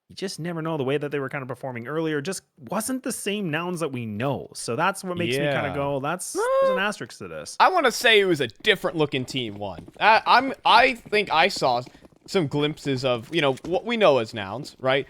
you just never know. The way that they were kind of performing earlier just wasn't the same Nouns that we know. So that's what makes me kind of Yeah. go, there's an asterisk to this. I want to say it was a different looking team one. I think I saw some glimpses of, what we know as Nouns, right?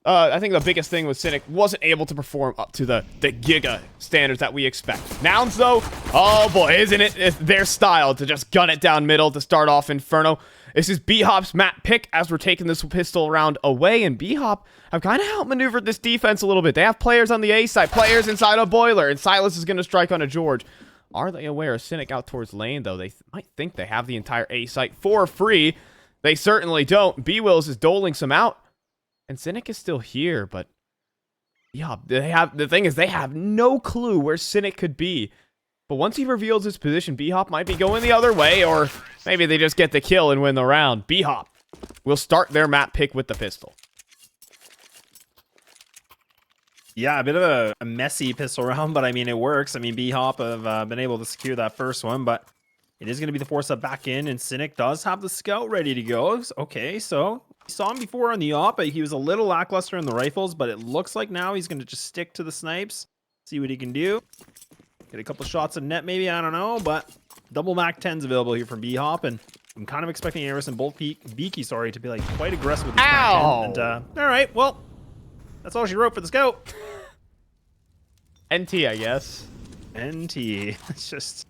I think the biggest thing was Cynic wasn't able to perform up to the Giga standards that we expect. Nouns, though, oh boy, isn't it their style to just gun it down middle to start off Inferno. This is BHOP's map pick as we're taking this pistol round away, and BHOP have kind of outmaneuvered this defense a little bit. They have players on the A side, players inside a boiler, and Silas is going to strike on a George. Are they aware of Cynic out towards lane, though? They might think they have the entire A site for free. They certainly don't. B-Wills is doling some out. And Cynic is still here, but yeah, the thing is they have no clue where Cynic could be. But once he reveals his position, B-Hop might be going the other way, or maybe they just get the kill and win the round. B-Hop will start their map pick with the pistol. Yeah, a bit of a messy pistol round, but I mean, it works. I mean, B-Hop have been able to secure that first one, but it is going to be the force up back in, and Cynic does have the scout ready to go. Okay, so we saw him before on the op, but he was a little lackluster in the rifles, but it looks like now he's going to just stick to the snipes, see what he can do. Get a couple shots of net maybe, I don't know, but double Mac 10's available here from B-Hop, and I'm kind of expecting Harrison Beaky, to be like quite aggressive with this Mac 10. And, all right, well, that's all she wrote for the scout. NT, I guess. NT. It's just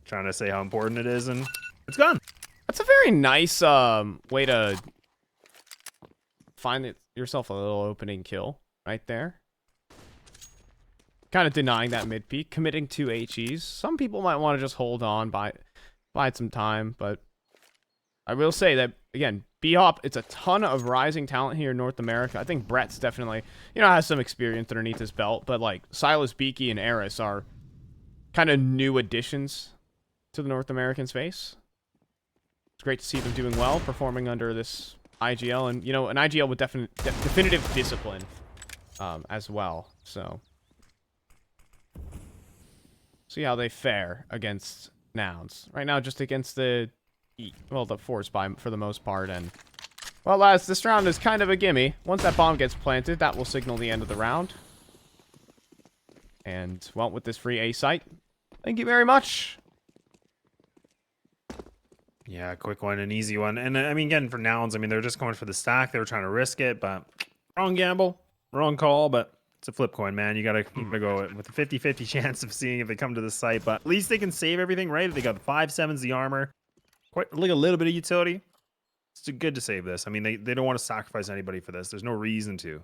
trying to say how important it is, and it's gone. That's a very nice way to find yourself a little opening kill right there. Kind of denying that mid peak, committing 2 HEs. Some people might want to just hold on, buy some time, but I will say that, again, B-Hop, it's a ton of rising talent here in North America. I think Brett's definitely, has some experience underneath his belt, but like Silas Beaky and Eris are kind of new additions to the North American space. It's great to see them doing well, performing under this IGL, and an IGL with definitive discipline as well. So see how they fare against Nouns right now, just against the force buy for the most part. And well, lads, this round is kind of a gimme. Once that bomb gets planted, that will signal the end of the round. And well, with this free A site, thank you very much. Yeah, quick one, an easy one. And I mean, again, for Nouns, I mean, they're just going for the stack. They were trying to risk it, but wrong gamble, wrong call, but it's a flip coin, man. You gotta go with a 50-50 chance of seeing if they come to the site, but at least they can save everything, right? They got the 5/7s, the armor, quite like a little bit of utility. It's good to save this. I mean, they don't want to sacrifice anybody for this. There's no reason to.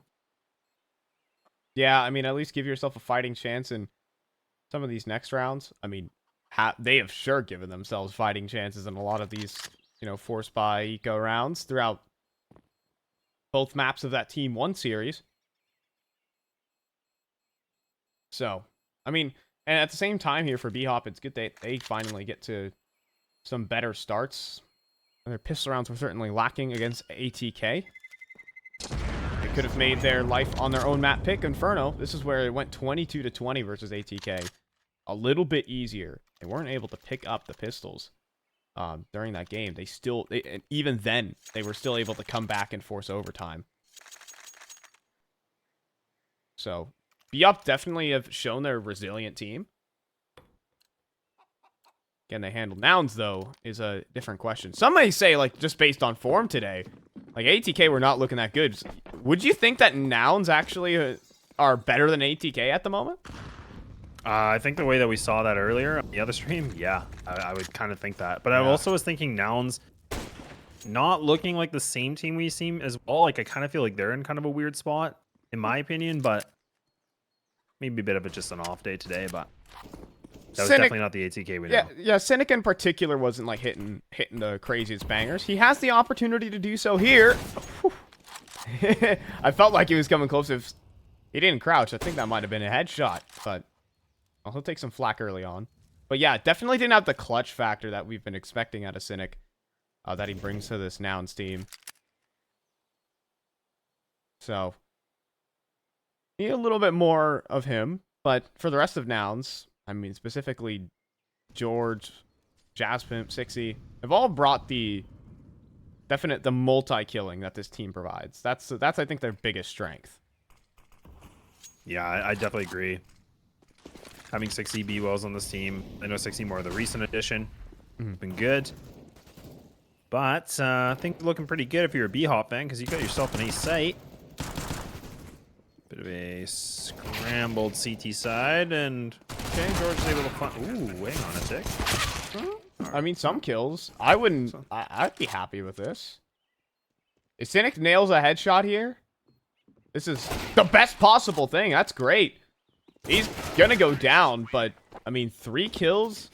Yeah, I mean, at least give yourself a fighting chance in some of these next rounds. I mean, they have sure given themselves fighting chances in a lot of these, force buy eco rounds throughout both maps of that Team 1 series. So, I mean, and at the same time here for B-Hop, it's good that they finally get to some better starts. Their pistol rounds were certainly lacking against ATK. They could have made their life on their own map pick. Inferno, this is where it went 22-20 versus ATK. A little bit easier. They weren't able to pick up the pistols during that game. And even then, they were still able to come back and force overtime. So, BHOP definitely have shown their resilient team. Again, they handled Nouns, though, is a different question. Some may say, like, just based on form today, like, ATK were not looking that good. Would you think that Nouns actually are better than ATK at the moment? I think the way that we saw that earlier on the other stream, yeah, I would kind of think that. But yeah. I also was thinking Nouns not looking like the same team we seem as well. Like, I kind of feel like they're in kind of a weird spot, in my opinion, but maybe a bit of just an off day today, but that was definitely not the ATK we know. Yeah, Cynic in particular wasn't like hitting the craziest bangers. He has the opportunity to do so here. I felt like he was coming close. If he didn't crouch, I think that might have been a headshot, but he'll take some flack early on. But yeah, definitely didn't have the clutch factor that we've been expecting out of Cynic that he brings to this Nouns team. So, need a little bit more of him, but for the rest of Nouns, I mean, specifically George, Jazzpimp, Sixy, have all brought the the multi-killing that this team provides. That's I think their biggest strength. Yeah, I definitely agree. Having 60 B-Wells on this team. I know 60 more of the recent addition. Been good. But I think looking pretty good if you're a BHOP fan, because you got yourself an ace site. Bit of a scrambled CT side, and okay, George is able to find. Ooh, hang on a tick. I mean, some kills. I wouldn't. I'd be happy with this. If Cynic nails a headshot here, this is the best possible thing. That's great. He's gonna go down, but I mean, 3 kills,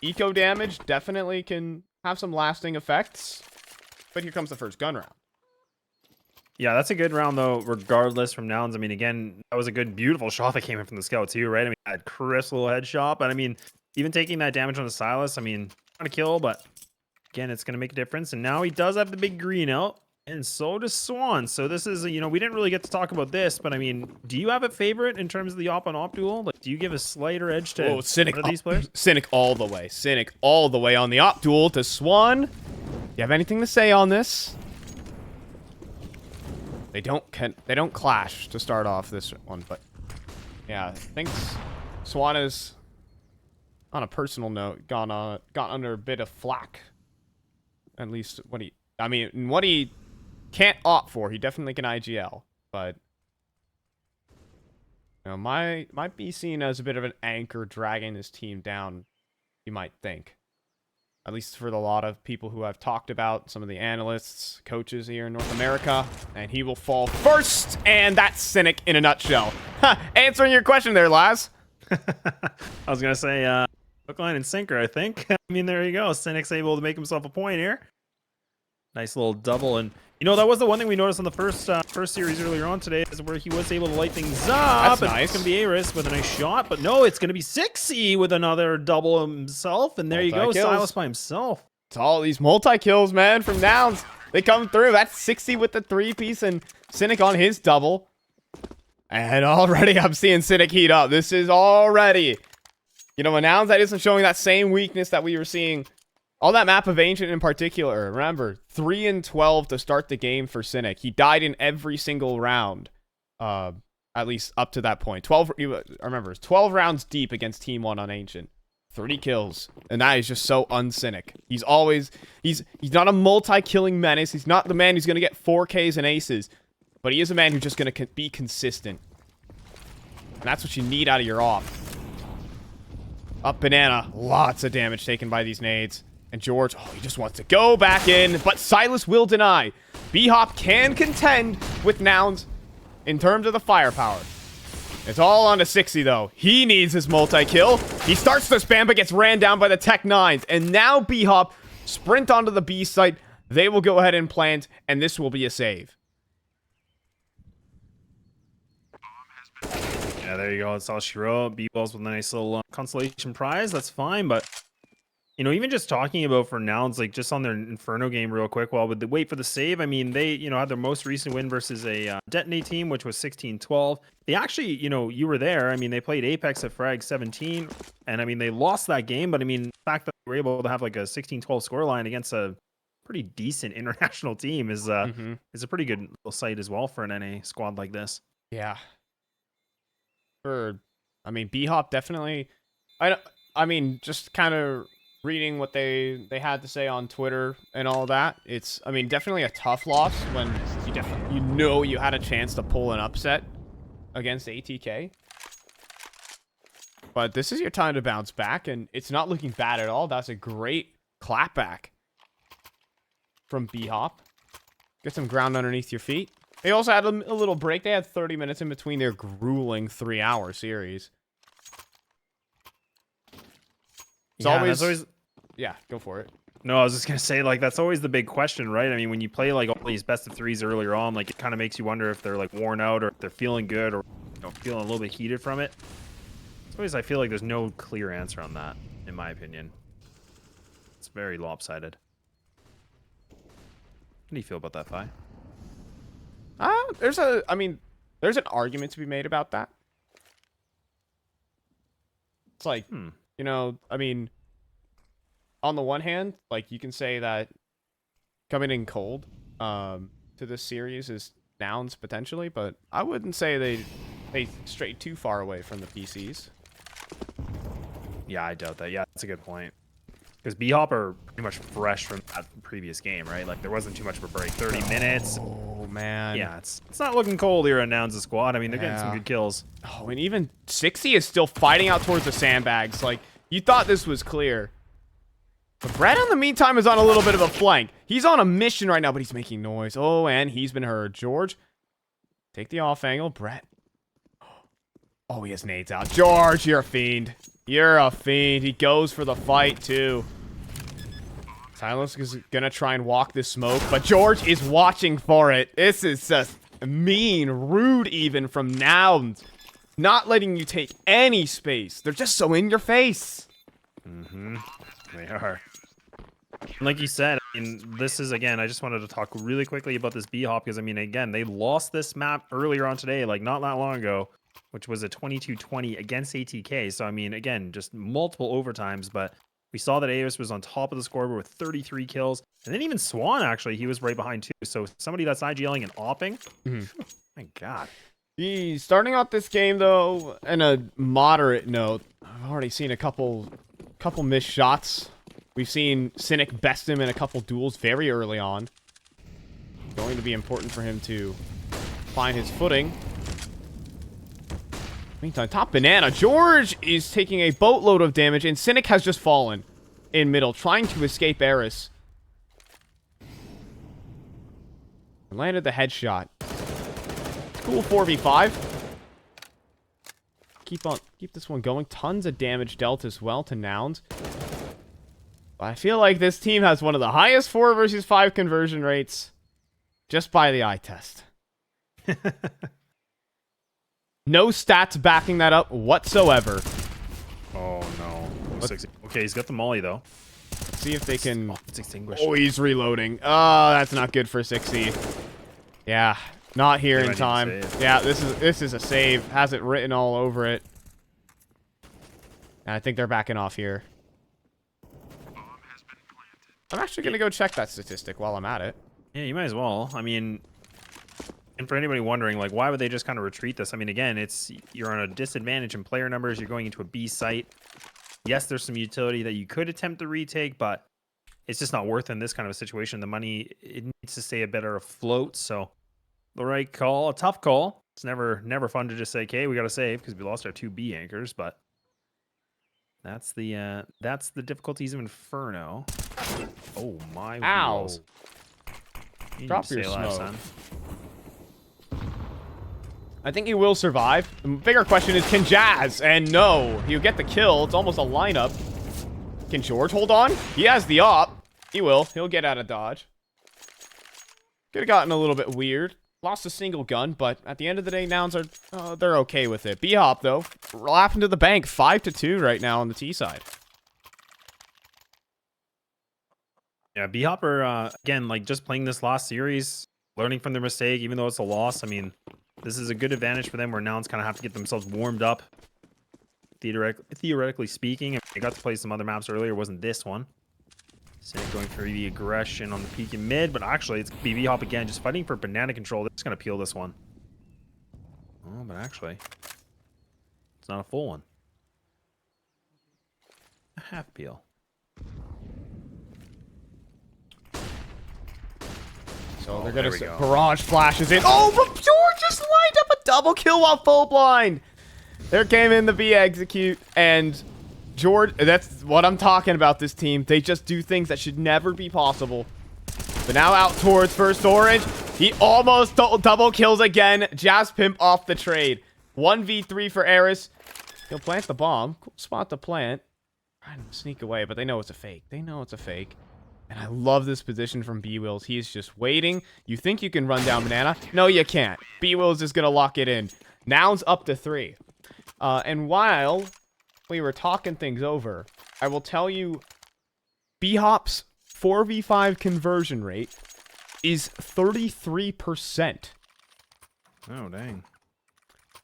eco damage definitely can have some lasting effects. But here comes the first gun round. Yeah, that's a good round, though, regardless from Nouns. I mean, again, that was a good, beautiful shot that came in from the scout, too, right? I mean, that crisp little headshot. But, I mean, even taking that damage on the Silas, I mean, not a kill, but, again, it's going to make a difference. And now he does have the big green out, and so does Swan. So this is, you know, we didn't really get to talk about this, but, I mean, do you have a favorite in terms of the op-on-op duel? Like, do you give a slighter edge to Cynic, one of these players? Cynic all the way. Cynic all the way on the op duel to Swan. You have anything to say on this? They don't clash to start off this one, but yeah, I think Swan is, on a personal note, gone under a bit of flack. At least what he can't opt for, he definitely can IGL, but you know, might be seen as a bit of an anchor dragging his team down, you might think. At least for a lot of people who have talked about, some of the analysts, coaches here in North America. And he will fall first, and that's Cynic in a nutshell. Answering your question there, Laz. I was going to say, hook, line, and sinker, I think. I mean, there you go. Cynic's able to make himself a point here. Nice little double. And, you know, that was the one thing we noticed on the first series earlier on today, is where he was able to light things up. That's nice. It's going to be Aris with a nice shot. But no, it's going to be 6C with another double himself. And there you go. Silas by himself. It's all these multi-kills, man, from Nouns. They come through. That's 60 with the 3-piece and Cynic on his double. And already I'm seeing Cynic heat up. This is already, you know, a Nouns that isn't showing that same weakness that we were seeing on that map of Ancient in particular. Remember, 3 and 12 to start the game for Cynic. He died in every single round, at least up to that point. 12. Remember, it's 12 rounds deep against Team 1 on Ancient. 30 kills, and that is just so un-Cynic. He's not a multi-killing menace. He's not the man who's going to get 4Ks and aces, but he is a man who's just going to be consistent. And that's what you need out of your off. Up banana. Lots of damage taken by these nades. And George, oh, he just wants to go back in, but Silas will deny. BHOP can contend with Nouns in terms of the firepower. It's all on to 60, though. He needs his multi-kill. He starts to spam, but gets ran down by the Tech 9s. And now BHOP sprint onto the B site. They will go ahead and plant, and this will be a save. Yeah, there you go. That's all she wrote. B-balls with a nice little consolation prize. That's fine, but you know, even just talking about for Nouns, like just on their Inferno game real quick, while with the wait for the save, I mean, they, you know, had their most recent win versus a Detonate team, which was 16-12. They actually, you know, you were there. I mean, they played Apex at Frag 17, and I mean, they lost that game, but I mean, the fact that they were able to have like a 16-12 scoreline against a pretty decent international team is a pretty good little sight as well for an NA squad like this. Yeah. I mean, BHOP definitely, I mean, just kind of reading what they had to say on Twitter and all that, it's, I mean, definitely a tough loss when you know you had a chance to pull an upset against ATK. But this is your time to bounce back, and it's not looking bad at all. That's a great clapback from BHOP. Get some ground underneath your feet. They also had a little break. They had 30 minutes in between their grueling 3-hour series. It's always... Yeah, go for it. No, I was just going to say, like, that's always the big question, right? I mean, when you play, like, all these best of threes earlier on, like, it kind of makes you wonder if they're, like, worn out or if they're feeling good or, you know, feeling a little bit heated from it. It's always, I feel like there's no clear answer on that, in my opinion. It's very lopsided. How do you feel about that, Fi? There's an argument to be made about that. It's like, you know, I mean, on the one hand, like, you can say that coming in cold to this series is Nouns potentially, but I wouldn't say they strayed too far away from the PCs. Yeah, I doubt that. Yeah, that's a good point. Because BHOP are pretty much fresh from that previous game, right? Like, there wasn't too much of a break. 30 minutes. Oh, man. Yeah, it's not looking cold here on Nouns' squad. I mean, they're getting some good kills. Oh, and even 60 is still fighting out towards the sandbags. Like, you thought this was clear. But Brett, in the meantime, is on a little bit of a flank. He's on a mission right now, but he's making noise. Oh, and he's been heard. George, take the off angle. Brett. Oh, he has nades out. George, you're a fiend. You're a fiend. He goes for the fight, too. Silas is going to try and walk this smoke, but George is watching for it. This is just mean, rude even from Nouns. Not letting you take any space. They're just so in your face. Mm-hmm. They are. And like you said, I mean, this is, again, I just wanted to talk really quickly about this BHOP because, I mean, again, they lost this map earlier on today, like not that long ago, which was a 22-20 against ATK. So, I mean, again, just multiple overtimes, but we saw that Aos was on top of the scoreboard with 33 kills. And then even Swan, actually, he was right behind too. So somebody that's IGLing and opping. My God. He's starting out this game, though, in a moderate note. I've already seen a couple missed shots. We've seen Cynic best him in a couple duels very early on. Going to be important for him to find his footing. Meantime, top banana. George is taking a boatload of damage, and Cynic has just fallen in middle, trying to escape Eris. Landed the headshot. Cool 4v5. Keep this one going. Tons of damage dealt as well to Nouns. I feel like this team has one of the highest 4 versus 5 conversion rates just by the eye test. No stats backing that up whatsoever. Oh, no. Okay, he's got the molly, though. Let's see if they can... Oh, it's extinguished. Oh, he's reloading. Oh, that's not good for 60. Yeah, not here in time. Yeah, this is a save. Has it written all over it. And I think they're backing off here. I'm actually going to go check that statistic while I'm at it. Yeah, you might as well. I mean... And for anybody wondering, like, why would they just kind of retreat this? I mean, again, you're on a disadvantage in player numbers. You're going into a B site. Yes, there's some utility that you could attempt to retake, but it's just not worth in this kind of a situation. The money, it needs to stay a better afloat. So the right call, a tough call. It's never fun to just say, okay, we got to save because we lost our 2 B anchors, but that's the difficulties of Inferno. Oh my! Ow! Wheels. You Drop your alive, smoke. son. I think he will survive. The bigger question is, can Jazz? And no, he'll get the kill. It's almost a lineup. Can George hold on? He has the op. He will. He'll get out of dodge. Could have gotten a little bit weird. Lost a single gun, but at the end of the day, Nouns are they're okay with it. BHOP though, laughing to the bank, 5-2 right now on the T side. Yeah, BHOP are again like just playing this last series, learning from their mistake, even though it's a loss. I mean, this is a good advantage for them where Nouns kind of have to get themselves warmed up. Theoretically speaking, if they got to play some other maps earlier, it wasn't this one. Cynic going for the aggression on the peak and mid, but actually it's BHOP again, just fighting for banana control. They're just going to peel this one. Oh, but actually, it's not a full one. A half peel. So they're going to barrage flashes in. Oh, but George just lined up a double kill while full blind. There came in the B execute, and George, that's what I'm talking about, this team. They just do things that should never be possible. But now out towards first orange. He almost double kills again. Jazz Pimp off the trade. 1v3 for Eris. He'll plant the bomb. Cool spot to plant. Trying to sneak away, but they know it's a fake. They know it's a fake. And I love this position from B-Wills. He is just waiting. You think you can run down Banana? No, you can't. B-Wills is going to lock it in. Nouns up to 3. And while we were talking things over, I will tell you BHOP's 4v5 conversion rate is 33%. Oh, dang.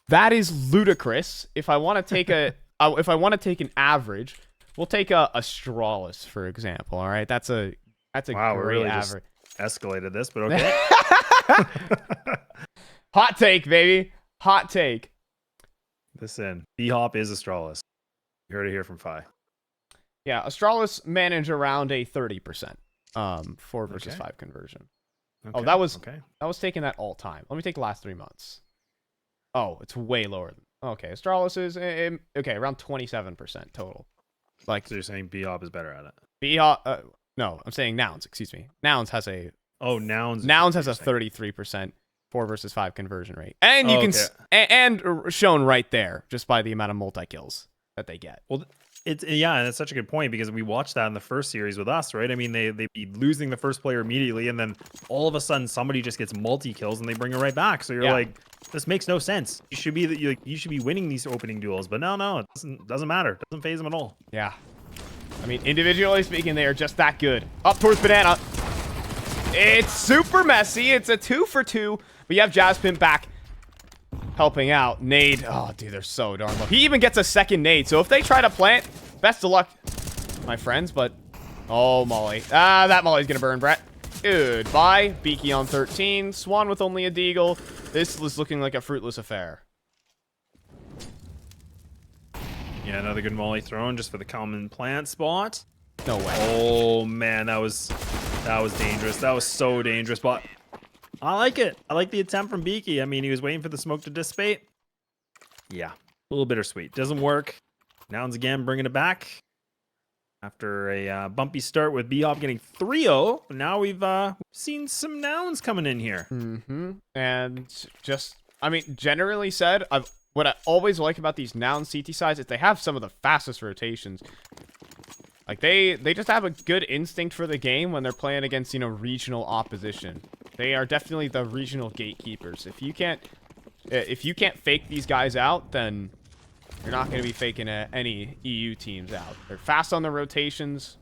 That is ludicrous. If I want to take if I want to take an average, we'll take a Astralis, for example. All right, that's a Wow, great really average. escalated this, but okay. Hot take, baby. Hot take. Listen, BHOP is Astralis. You heard it here from Phi. Yeah, Astralis managed around a 30% 4 versus 5 conversion. Okay. Oh, that was taking that all time. Let me take the last 3 months. Oh, it's way lower. Okay, Astralis is okay, around 27% total. Like, so you're saying BHOP is better at it? BHOP, no, I'm saying Nouns. Excuse me. Nouns has a Nouns has a 33% 4 versus 5 conversion rate, and you can and shown right there just by the amount of multi kills that they get. Well, and it's such a good point because we watched that in the first series with us, right? I mean, they'd be losing the first player immediately, and then all of a sudden somebody just gets multi kills and they bring it right back. So you're like, this makes no sense. You should be you should be winning these opening duels, but no, it doesn't matter. It doesn't phase them at all. Yeah, I mean, individually speaking, they are just that good. Up towards Banana. It's super messy. It's a 2 for 2. But you have Jaspin back helping out. Nade. Oh, dude, they're so darn low. He even gets a second nade. So if they try to plant, best of luck, my friends. But, oh, Molly. That Molly's going to burn, Brett. Goodbye. Beaky on 13. Swan with only a deagle. This was looking like a fruitless affair. Yeah, another good molly thrown just for the common plant spot. No way. Oh, man, that was dangerous. That was so dangerous, but I like it. I like the attempt from Beaky. I mean, he was waiting for the smoke to dissipate. Yeah, a little bittersweet. Doesn't work. Nouns again bringing it back. After a bumpy start with BHOP getting 3-0, now we've seen some Nouns coming in here. And just, I mean, generally said, what I always like about these Nouns CT sides is they have some of the fastest rotations. Like, they just have a good instinct for the game when they're playing against, regional opposition. They are definitely the regional gatekeepers. If you can't fake these guys out, then you're not going to be faking any EU teams out. They're fast on their rotations,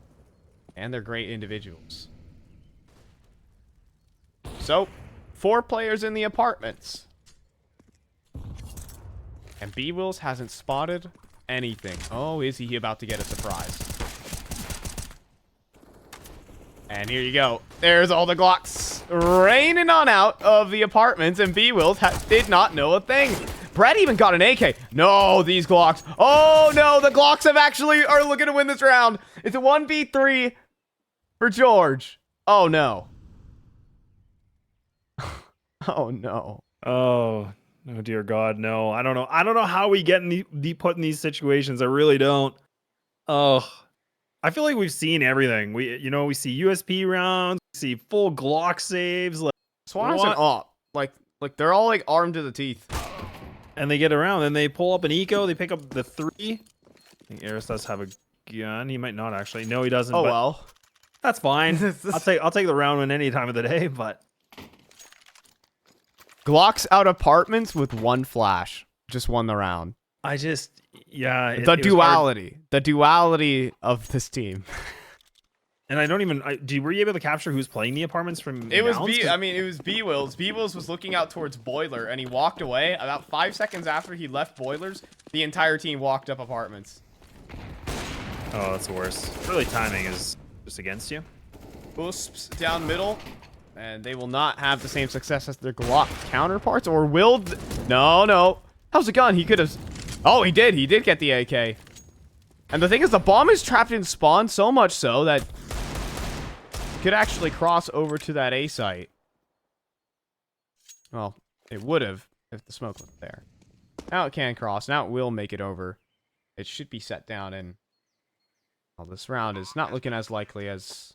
and they're great individuals. So, 4 players in the apartments. And B-Wills hasn't spotted anything. Oh, is he about to get a surprise? And here you go. There's all the Glocks raining on out of the apartments, and B-Wills did not know a thing. Brett even got an AK. No, these Glocks. Oh, no, the Glocks are looking to win this round. It's a 1v3 for George. Oh, no. Oh, no. Oh, dear God, no. I don't know how we get put in these situations. I really don't. Oh. I feel like we've seen everything. We see USP rounds, we see full Glock saves. Like, Swan has an op. Like they're all like armed to the teeth. And they get around, and they pull up an eco. They pick up the 3. I think Eris does have a gun. He might not actually. No, he doesn't. Oh but well, that's fine. I'll take the round win any time of the day. But Glocks out apartments with 1 flash. Just won the round. The duality of this team. And I don't even. Were you able to capture who's playing the apartments from? It was it was B-Wills. B-Wills was looking out towards Boiler, and he walked away. About 5 seconds after he left Boilers, the entire team walked up apartments. Oh, that's the worst. Really, timing is just against you. Usps down middle, and they will not have the same success as their Glock counterparts. Or will? No. How's the gun? He could have. Oh, he did. He did get the AK. And the thing is, the bomb is trapped in spawn so much so that could actually cross over to that A site. Well, it would have if the smoke was there. Now it can cross. Now it will make it over. It should be set down in. Well, this round is not looking as likely as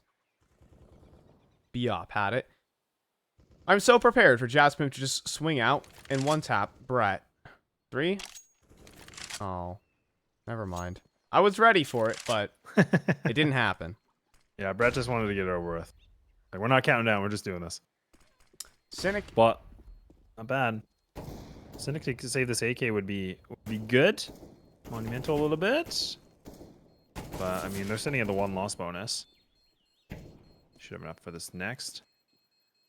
BHOP had it. I'm so prepared for Jasmine to just swing out and one tap Brett. 3. Oh, never mind. I was ready for it, but it didn't happen. Yeah, Brett just wanted to get it over with. Like, we're not counting down. We're just doing this. Cynic. But not bad. Cynic to save this AK would be good. Monumental a little bit. But, I mean, they're sitting at the 1 loss bonus. Should have enough for this next.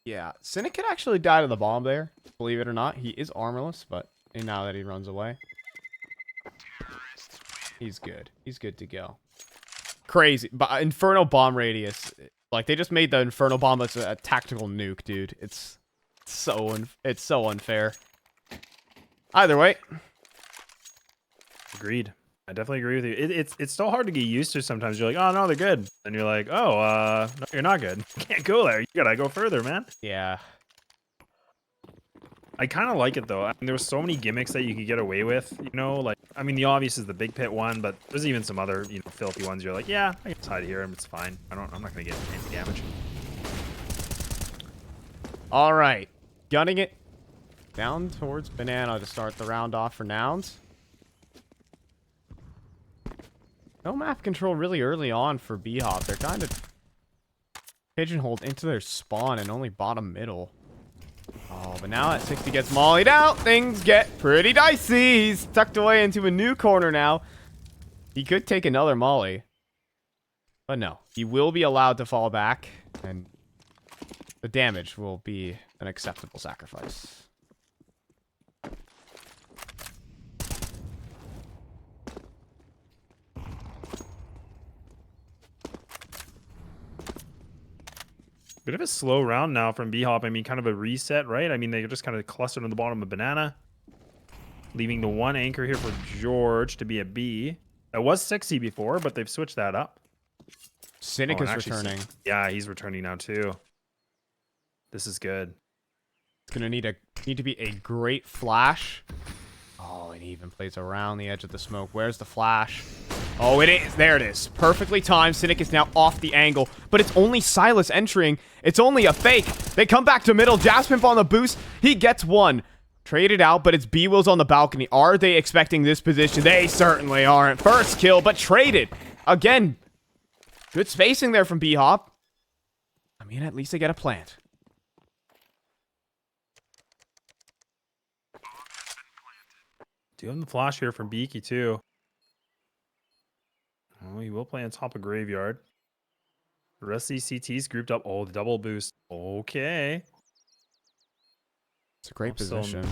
Yeah, Cynic could actually die to the bomb there. Believe it or not. He is armorless, but now that he runs away. He's good. He's good to go. Crazy. But Inferno bomb radius Like, they just made the Inferno bomb as a tactical nuke, dude. It's so unfair. Either way. Agreed. I definitely agree with you. It's still hard to get used to sometimes. You're like, oh, no, they're good. And you're like, oh, no, you're not good. You can't go there. You gotta go further, man. Yeah. I kind of like it, though. I mean, there were so many gimmicks that you could get away with, you know? Like, I mean, the obvious is the big pit one, but there's even some other, you know, filthy ones. You're like, yeah, I can just hide here and it's fine. I'm not going to get any damage. All right. Gunning it down towards Banana to start the round off for Nouns. No map control really early on for BHOP. They're kind of pigeonholed into their spawn and only bottom middle. Oh, but now at 60 gets mollied out. Things get pretty dicey. He's tucked away into a new corner now. He could take another molly. But no, he will be allowed to fall back. And the damage will be an acceptable sacrifice. Bit of a slow round now from BHOP. I mean, kind of a reset, right? I mean, they just kind of clustered on the bottom of Banana, leaving the one anchor here for George to be a B. That was 60 before, but they've switched that up. Cynic is returning. Yeah, he's returning now too. This is good. It's gonna need to be a great flash. Oh, and he even plays around the edge of the smoke. Where's the flash? Oh, it is. There it is. Perfectly timed. Cynic is now off the angle, but it's only Silas entering. It's only a fake. They come back to middle. Jaspimp on the boost. He gets one. Traded out, but it's B-Wills on the balcony. Are they expecting this position? They certainly aren't. First kill, but traded. Again, good spacing there from BHOP. I mean, at least they get a plant. Do have the flash here from Beaky too. Oh, he will play on top of Graveyard. The rest of these CTs grouped up. Oh, the double boost. Okay. It's a great position. It's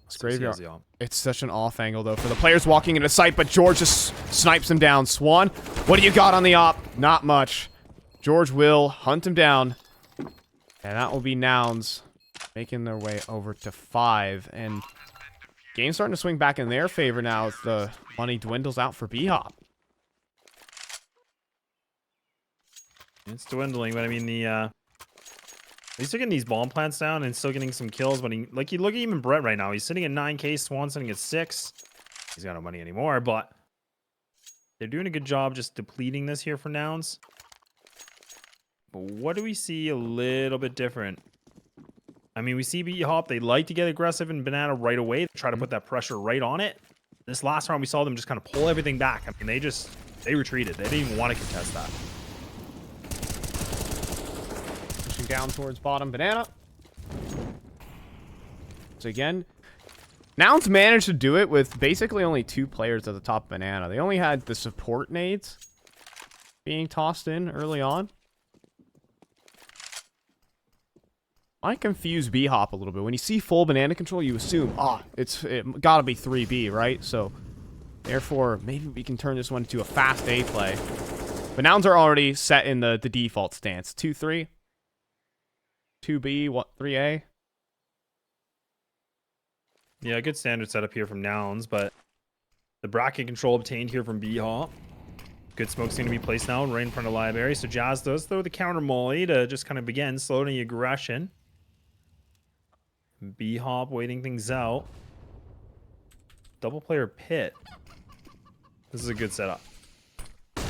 Let's Graveyard. see how's It's such an off angle, though, for the players walking into sight, but George just snipes him down. Swan, what do you got on the op? Not much. George will hunt him down. And that will be Nouns making their way over to 5. And game's starting to swing back in their favor now as the money dwindles out for BHOP. It's dwindling, but I mean at least they're getting these bomb plants down and still getting some kills. But you look at even Brett right now. He's sitting at 9K. Swan sitting at 6. He's got no money anymore, but they're doing a good job just depleting this here for Nouns. But what do we see a little bit different? I mean, we see BHOP. They like to get aggressive in Banana right away. They try to put that pressure right on it. This last round, we saw them just kind of pull everything back. I mean, they retreated. They didn't even want to contest that. Pushing down towards bottom Banana. So again, Nouns managed to do it with basically only 2 players at the top of Banana. They only had the support nades being tossed in early on. I confuse BHOP a little bit. When you see full Banana control, you assume, it gotta be 3B, right? So, therefore, maybe we can turn this one into a fast A play. But Nouns are already set in the default stance. 2-3. 2B, 3A. Yeah, good standard setup here from Nouns, but the bracket control obtained here from BHOP. Good smoke's going to be placed now right in front of Library. So Jazz does throw the counter molly to just kind of begin slowing the aggression. BHOP waiting things out. Double player pit. This is a good setup.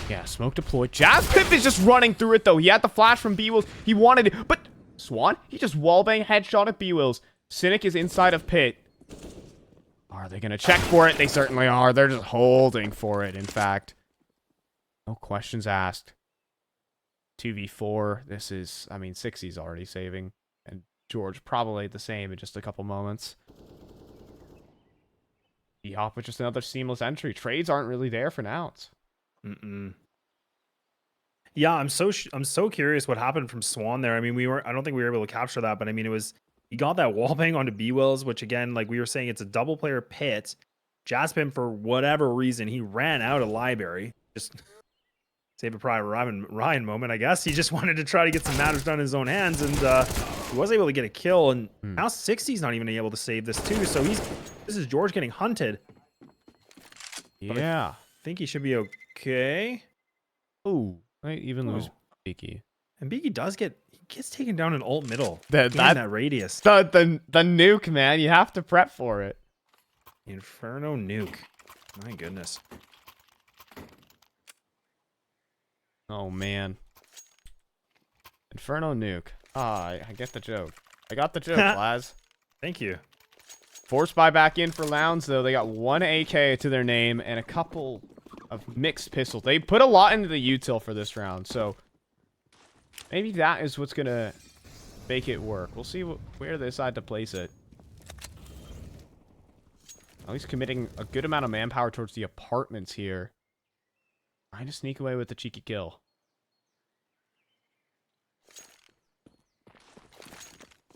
Yeah, smoke deployed. Jaspimp is just running through it, though. He had the flash from B-Wills. He wanted it, but Swan, he just wallbang headshot at B-Wills. Cynic is inside of pit. Are they going to check for it? They certainly are. They're just holding for it, in fact. No questions asked. 2v4. This is, I mean, 60's already saving. And George probably the same in just a couple moments. BHOP with just another seamless entry. Trades aren't really there for Nouns. Yeah, I'm so curious what happened from Swan there. I mean, I don't think we were able to capture that, but I mean, he got that wall bang onto B-Wills, which again, like we were saying, it's a double player pit. Jaspim, for whatever reason, he ran out of Library. Just Save a private Ryan moment, I guess. He just wanted to try to get some matters done in his own hands, and he was able to get a kill. And now 60's not even able to save this too. So this is George getting hunted. Yeah. I think he should be okay. Ooh, might even lose Beaky. And Beaky gets taken down in ult middle. That radius. The nuke, man. You have to prep for it. Inferno nuke. My goodness. Oh man. Inferno nuke. I get the joke. I got the joke, Laz. Thank you. Force buy back in for Nouns, though. They got 1 AK to their name and a couple of mixed pistols. They put a lot into the util for this round, so maybe that is what's gonna make it work. We'll see where they decide to place it. At least committing a good amount of manpower towards the apartments here. Trying to sneak away with the cheeky kill.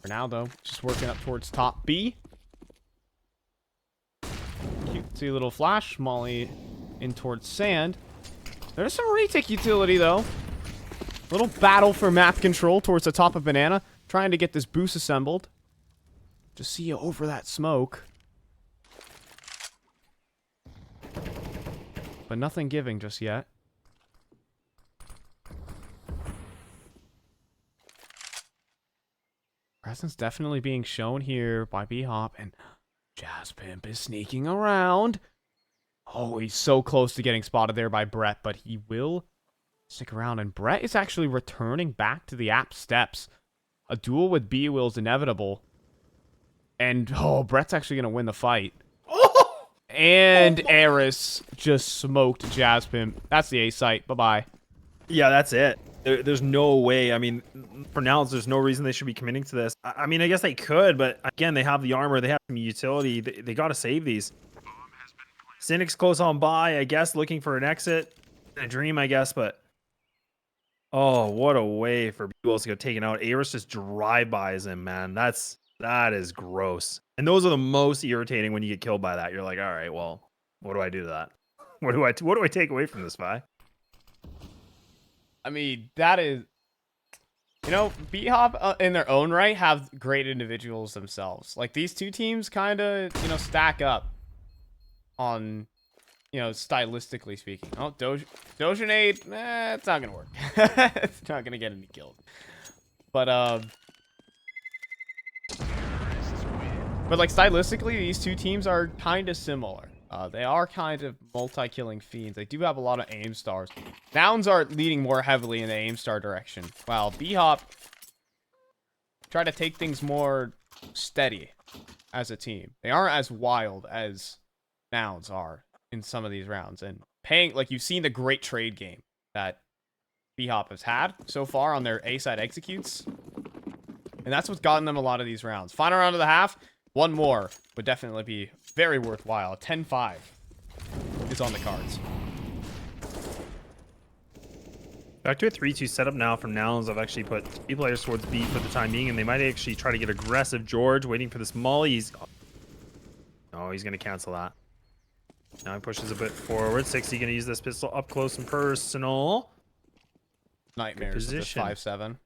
For now, though, just working up towards top B. Cutesy little flash. Molly in towards sand. There's some retake utility, though. Little battle for map control towards the top of banana. Trying to get this boost assembled. Just see you over that smoke. But nothing giving just yet. Presence definitely being shown here by BHOP, and Jazz Pimp is sneaking around. Oh, he's so close to getting spotted there by Brett, but he will stick around, and Brett is actually returning back to the app steps. A duel with B-Will is inevitable, and Brett's actually going to win the fight. And Eris just smoked Jazz Pimp. That's the A site. Bye-bye. Yeah, that's it. There's no way. I mean, for now, there's no reason they should be committing to this. I mean, I guess they could, but again, they have the armor. They have some utility. They got to save these. Cynic's close on by, I guess, looking for an exit. A dream, I guess, but... Oh, what a way for B-Will to get taken out. Eris just drive-bys him, man. That is gross. And those are the most irritating when you get killed by that. You're like, all right, well, what do I do to that? What do I take away from this, Vi? I mean, that is... You know, BHOP in their own right have great individuals themselves. Like, these two teams kind of, stack up on, stylistically speaking. Oh, Dojanade, it's not going to work. It's not going to get any kills. But like, stylistically, these two teams are kind of similar. They are kind of multi-killing fiends. They do have a lot of aim stars. Nouns are leading more heavily in the aim star direction, while BHOP try to take things more steady as a team. They aren't as wild as Nouns are in some of these rounds. And like, you've seen the great trade game that BHOP has had so far on their A-side executes. And that's what's gotten them a lot of these rounds. Final round of the half. One more would definitely be very worthwhile. 10-5 is on the cards. Back to a 3-2 setup now from Nouns. I've actually put 3 players towards B for the time being, and they might actually try to get aggressive. George waiting for this molly. He's going to cancel that. Now he pushes a bit forward. 60 going to use this pistol up close and personal. Nightmares with this 5-7.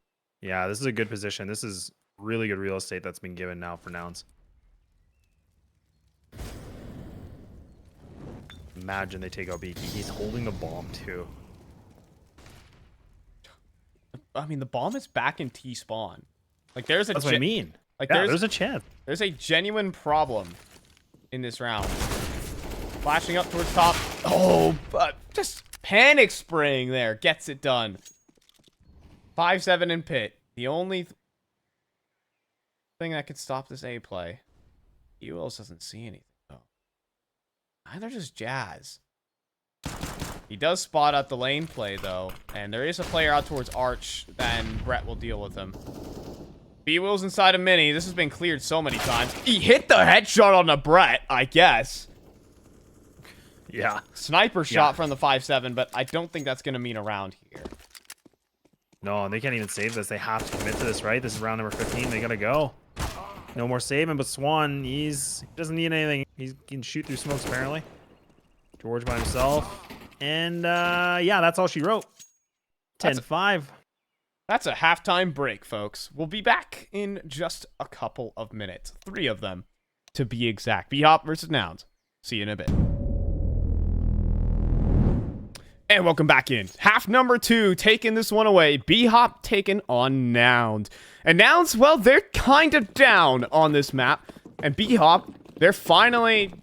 Yeah, this is a good position. This is really good real estate that's been given now for Nouns. Imagine they take out Beaky. He's holding the bomb too. I mean, the bomb is back in T-spawn. Like, there's a... That's what I mean. Like, yeah, there's a chance. There's a genuine problem in this round. Flashing up towards top. Oh, but just panic spraying there. Gets it done. 5-7 in pit. The only thing that could stop this A play. ULs doesn't see anything, though. Neither does Jazz. He does spot out the lane play, though. And there is a player out towards Arch. Then Brett will deal with him. B-Will's inside a mini. This has been cleared so many times. He hit the headshot on the Brett, I guess. Yeah. Sniper shot from the 5-7, but I don't think that's going to mean a round here. No, they can't even save this. They have to commit to this, right? This is round number 15. They got to go. No more saving, but Swan, he doesn't need anything. He can shoot through smokes, apparently. George by himself. And, yeah, that's all she wrote. 10-5. That's a halftime break, folks. We'll be back in just a couple of minutes. 3 of them, to be exact. BHOP versus Nouns. See you in a bit. And welcome back in. Half number 2, taking this one away. BHOP taking on Nouns. And Nouns, well, they're kind of down on this map. And BHOP, they're finally,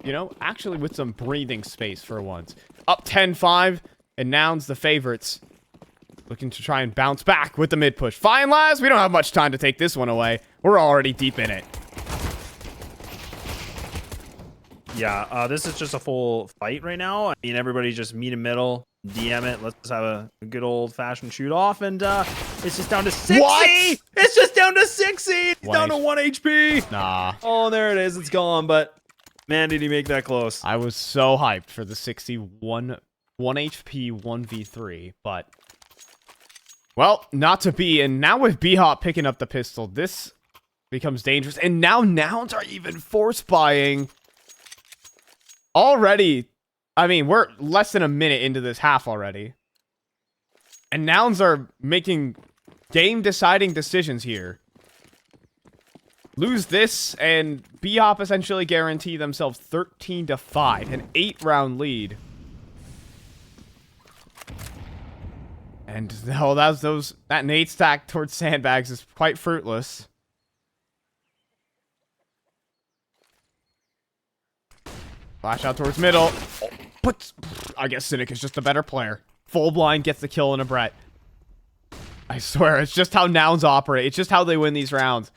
actually with some breathing space for once. Up 10-5, and Nouns the favorites. Looking to try and bounce back with the mid push. Fine, lads, we don't have much time to take this one away. We're already deep in it. Yeah, this is just a full fight right now. I mean, everybody just meet in middle, DM it. Let's have a good old-fashioned shoot-off, and it's just down to 60! What? It's just down to 60! It's down to 1 HP! Nah. Oh, there it is. It's gone, but man, did he make that close. I was so hyped for the 61 1 HP 1v3, but... well, not to be, and now with BHOP picking up the pistol, this becomes dangerous. And now Nouns are even force buying. Already, I mean, we're less than a minute into this half already. And Nouns are making game-deciding decisions here. Lose this, and BHOP essentially guarantee themselves 13-5, an 8-round lead. And that nade stack towards sandbags is quite fruitless. Flash out towards middle. Oh, but I guess Cynic is just a better player. Full blind gets the kill in a Brett. I swear, it's just how Nouns operate. It's just how they win these rounds.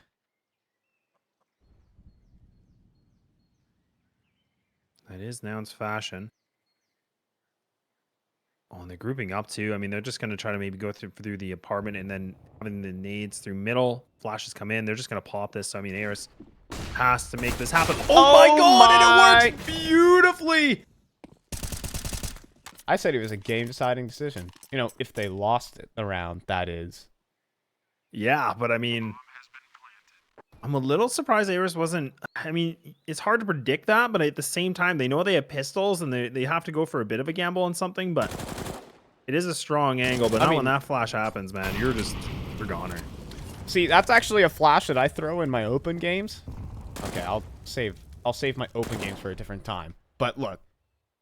That is Nouns fashion. Oh, and they're grouping up too. I mean, they're just going to try to maybe go through the apartment and then having the nades through middle. Flashes come in. They're just going to pop this. So, I mean, Aris has to make this happen. Oh my god, and it works beautifully. I said it was a game-deciding decision. If they lost it the round, that is. Yeah, but I mean, I'm a little surprised Aris wasn't... I mean, it's hard to predict that, but at the same time, they know they have pistols, and they have to go for a bit of a gamble on something, but it is a strong angle. But when that flash happens, man, you're a goner. See, that's actually a flash that I throw in my open games. Okay, I'll save my open games for a different time. But look,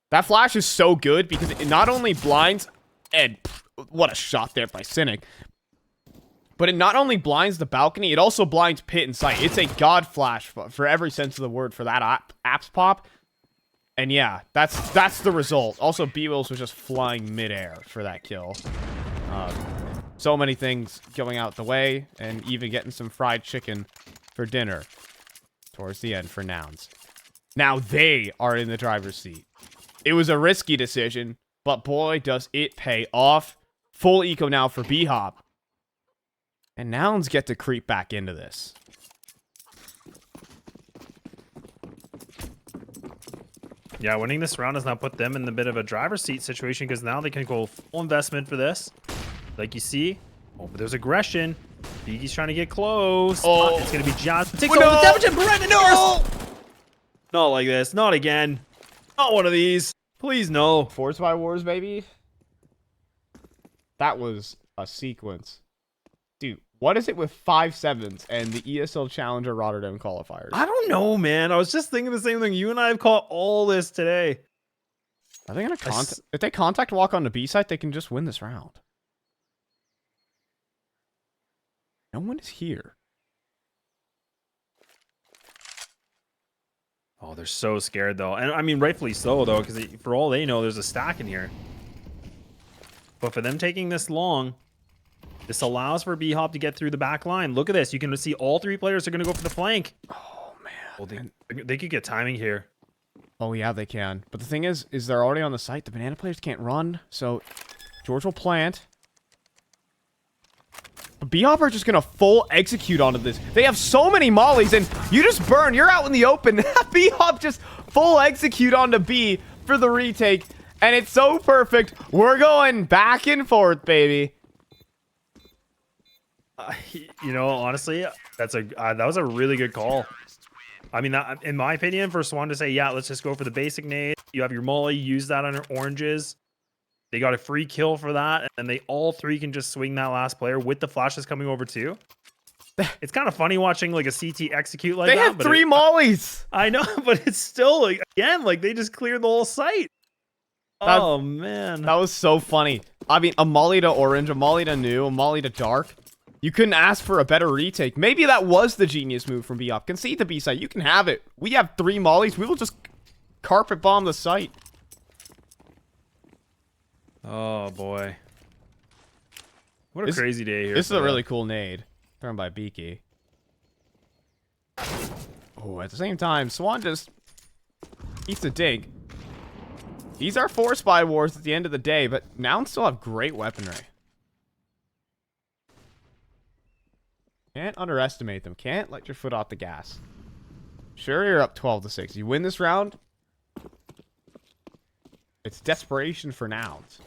that flash is so good because it not only blinds, and what a shot there by Cynic, but it not only blinds the balcony, it also blinds pit and sight. It's a god flash for every sense of the word for that apps pop. And yeah, that's the result. Also, B-Wills was just flying midair for that kill. So many things going out the way, and even getting some fried chicken for dinner towards the end for Nouns. Now they are in the driver's seat. It was a risky decision, but boy, does it pay off. Full eco now for BHOP. And Nouns get to creep back into this. Yeah, winning this round has now put them in a bit of a driver's seat situation because now they can go full investment for this. Like you see. Oh, but there's aggression. Biggie's trying to get close. Oh, it's going to be John. Takes over the damage and Brandon Norris. Not like this. Not again. Not one of these. Please, no. Force by Wars, baby. That was a sequence. Dude, what is it with 5-7s and the ESL Challenger Rotterdam qualifiers? I don't know, man. I was just thinking the same thing. You and I have caught all this today. Are they going to if they contact walk on the B site, they can just win this round. No one is here. Oh, they're so scared, though. And I mean, rightfully so, though, because for all they know, there's a stack in here. But for them taking this long, this allows for BHOP to get through the back line. Look at this. You can see all 3 players are going to go for the flank. Oh, man. Well, they could get timing here. Oh, yeah, they can. But the thing is they're already on the site. The banana players can't run, so George will plant. But BHOP are just going to full execute onto this. They have so many mollies, and you just burn. You're out in the open. BHOP just full execute onto B for the retake, and it's so perfect. We're going back and forth, baby. Honestly, that was a really good call. I mean, in my opinion, for Swan to say, yeah, let's just go for the basic nade. You have your molly, use that on your oranges. They got a free kill for that, and they all three can just swing that last player with the flashes coming over too. It's kind of funny watching like a CT execute like They that. had 3 mollies. I know, but it's still like again, like they just cleared the whole site. Oh man, That was so funny. I mean, a molly to orange, a molly to new, a molly to dark. You couldn't ask for a better retake. Maybe that was the genius move from BHOP. Concede the B site. You can have it. We have 3 mollies. We will just carpet bomb the site. oh boy, what a crazy day here. This is a really cool nade. Thrown by Beaky. Oh, at the same time, Swan just eats a dig. These are 4 spy wars at the end of the day, but Nouns still have great weaponry. Can't underestimate them. Can't let your foot off the gas. Sure, you're up 12-6. You win this round. It's desperation for Nouns.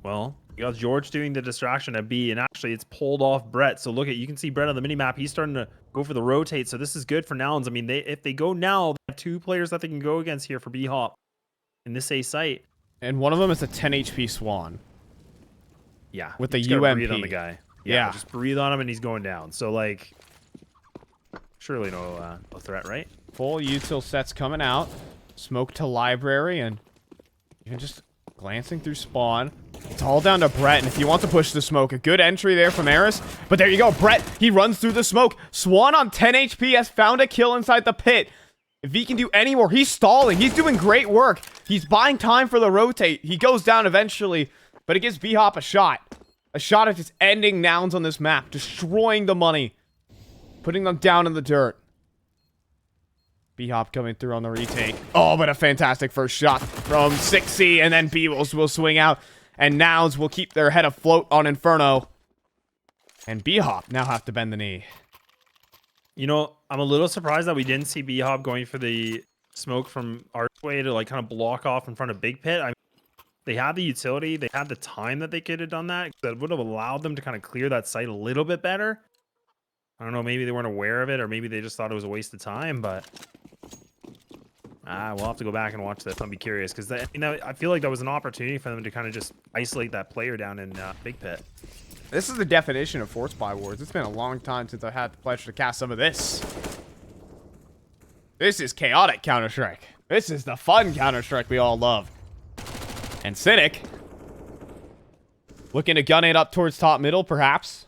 Well, you got George doing the distraction at B, and actually it's pulled off Brett. So look at, you can see Brett on the minimap. He's starting to go for the rotate. So this is good for Nouns. I mean, if they go now, they have 2 players that they can go against here for BHOP in this A site. And one of them is a 10 HP Swan. Yeah. With the you just gotta UMP. breathe on the guy. Yeah. Just breathe on him and he's going down. So like, surely no threat, right? Full util sets coming out. Smoke to library, and even just glancing through spawn. It's all down to Brett, and if you want to push the smoke, a good entry there from Eris. But there you go, Brett, he runs through the smoke. Swan on 10 HP has found a kill inside the pit. If he can do any more, he's stalling. He's doing great work. He's buying time for the rotate. He goes down eventually, but it gives BHOP a shot. A shot at just ending Nouns on this map, destroying the money, putting them down in the dirt. BHOP coming through on the retake. Oh, but a fantastic first shot from 6C, and then B will swing out, and Nouns will keep their head afloat on Inferno. And BHOP now have to bend the knee. You know, I'm a little surprised that we didn't see BHOP going for the smoke from Archway to like kind of block off in front of Big Pit. I mean, they had the utility, they had the time that they could have done that. That would have allowed them to kind of clear that site a little bit better. I don't know, maybe they weren't aware of it, or maybe they just thought it was a waste of time, but we'll have to go back and watch this. I'll be curious, because I feel like that was an opportunity for them to kind of just isolate that player down in Big Pit. This is the definition of Force Spy Wars. It's been a long time since I've had the pleasure to cast some of this. This is chaotic Counter-Strike. This is the fun Counter-Strike we all love. And Cynic, looking to gun it up towards top middle, perhaps.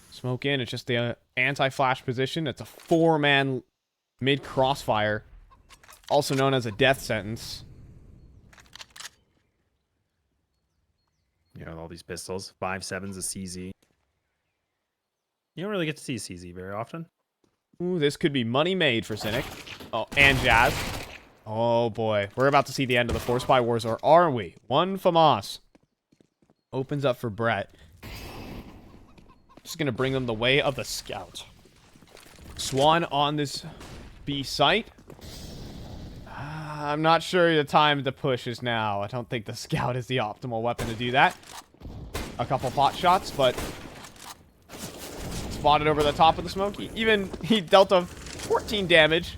Smoke in. It's just the anti-flash position. It's a 4-man mid-crossfire, also known as a death sentence. You know, all these pistols. 5.7's a CZ. You don't really get to see CZ very often. Ooh, this could be money made for Cynic. Oh, and Jazz. Oh, boy. We're about to see the end of the Force Spy Wars, or are we? One FAMAS opens up for Brett. Just going to bring them the way of the Scout. Swan on this B site. I'm not sure the time to push is now. I don't think the Scout is the optimal weapon to do that. A couple pot shots, but spotted over the top of the smoke. He dealt a 14 damage,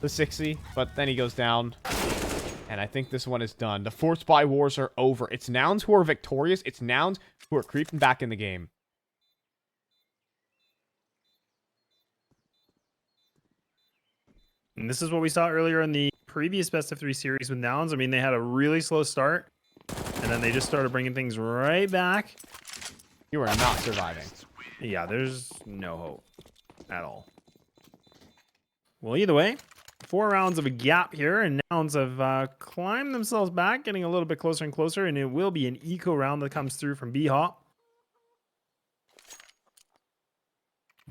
the 60, but then he goes down. And I think this one is done. The Force Spy Wars are over. It's Nouns who are victorious. It's Nouns who are creeping back in the game. And this is what we saw earlier in the previous best of 3 series with Nouns. I mean, they had a really slow start, and then they just started bringing things right back. You are not surviving. Yeah, there's no hope at all. Well, either way, 4 rounds of a gap here, and Nouns have climbed themselves back, getting a little bit closer and closer, and it will be an eco round that comes through from BHOP.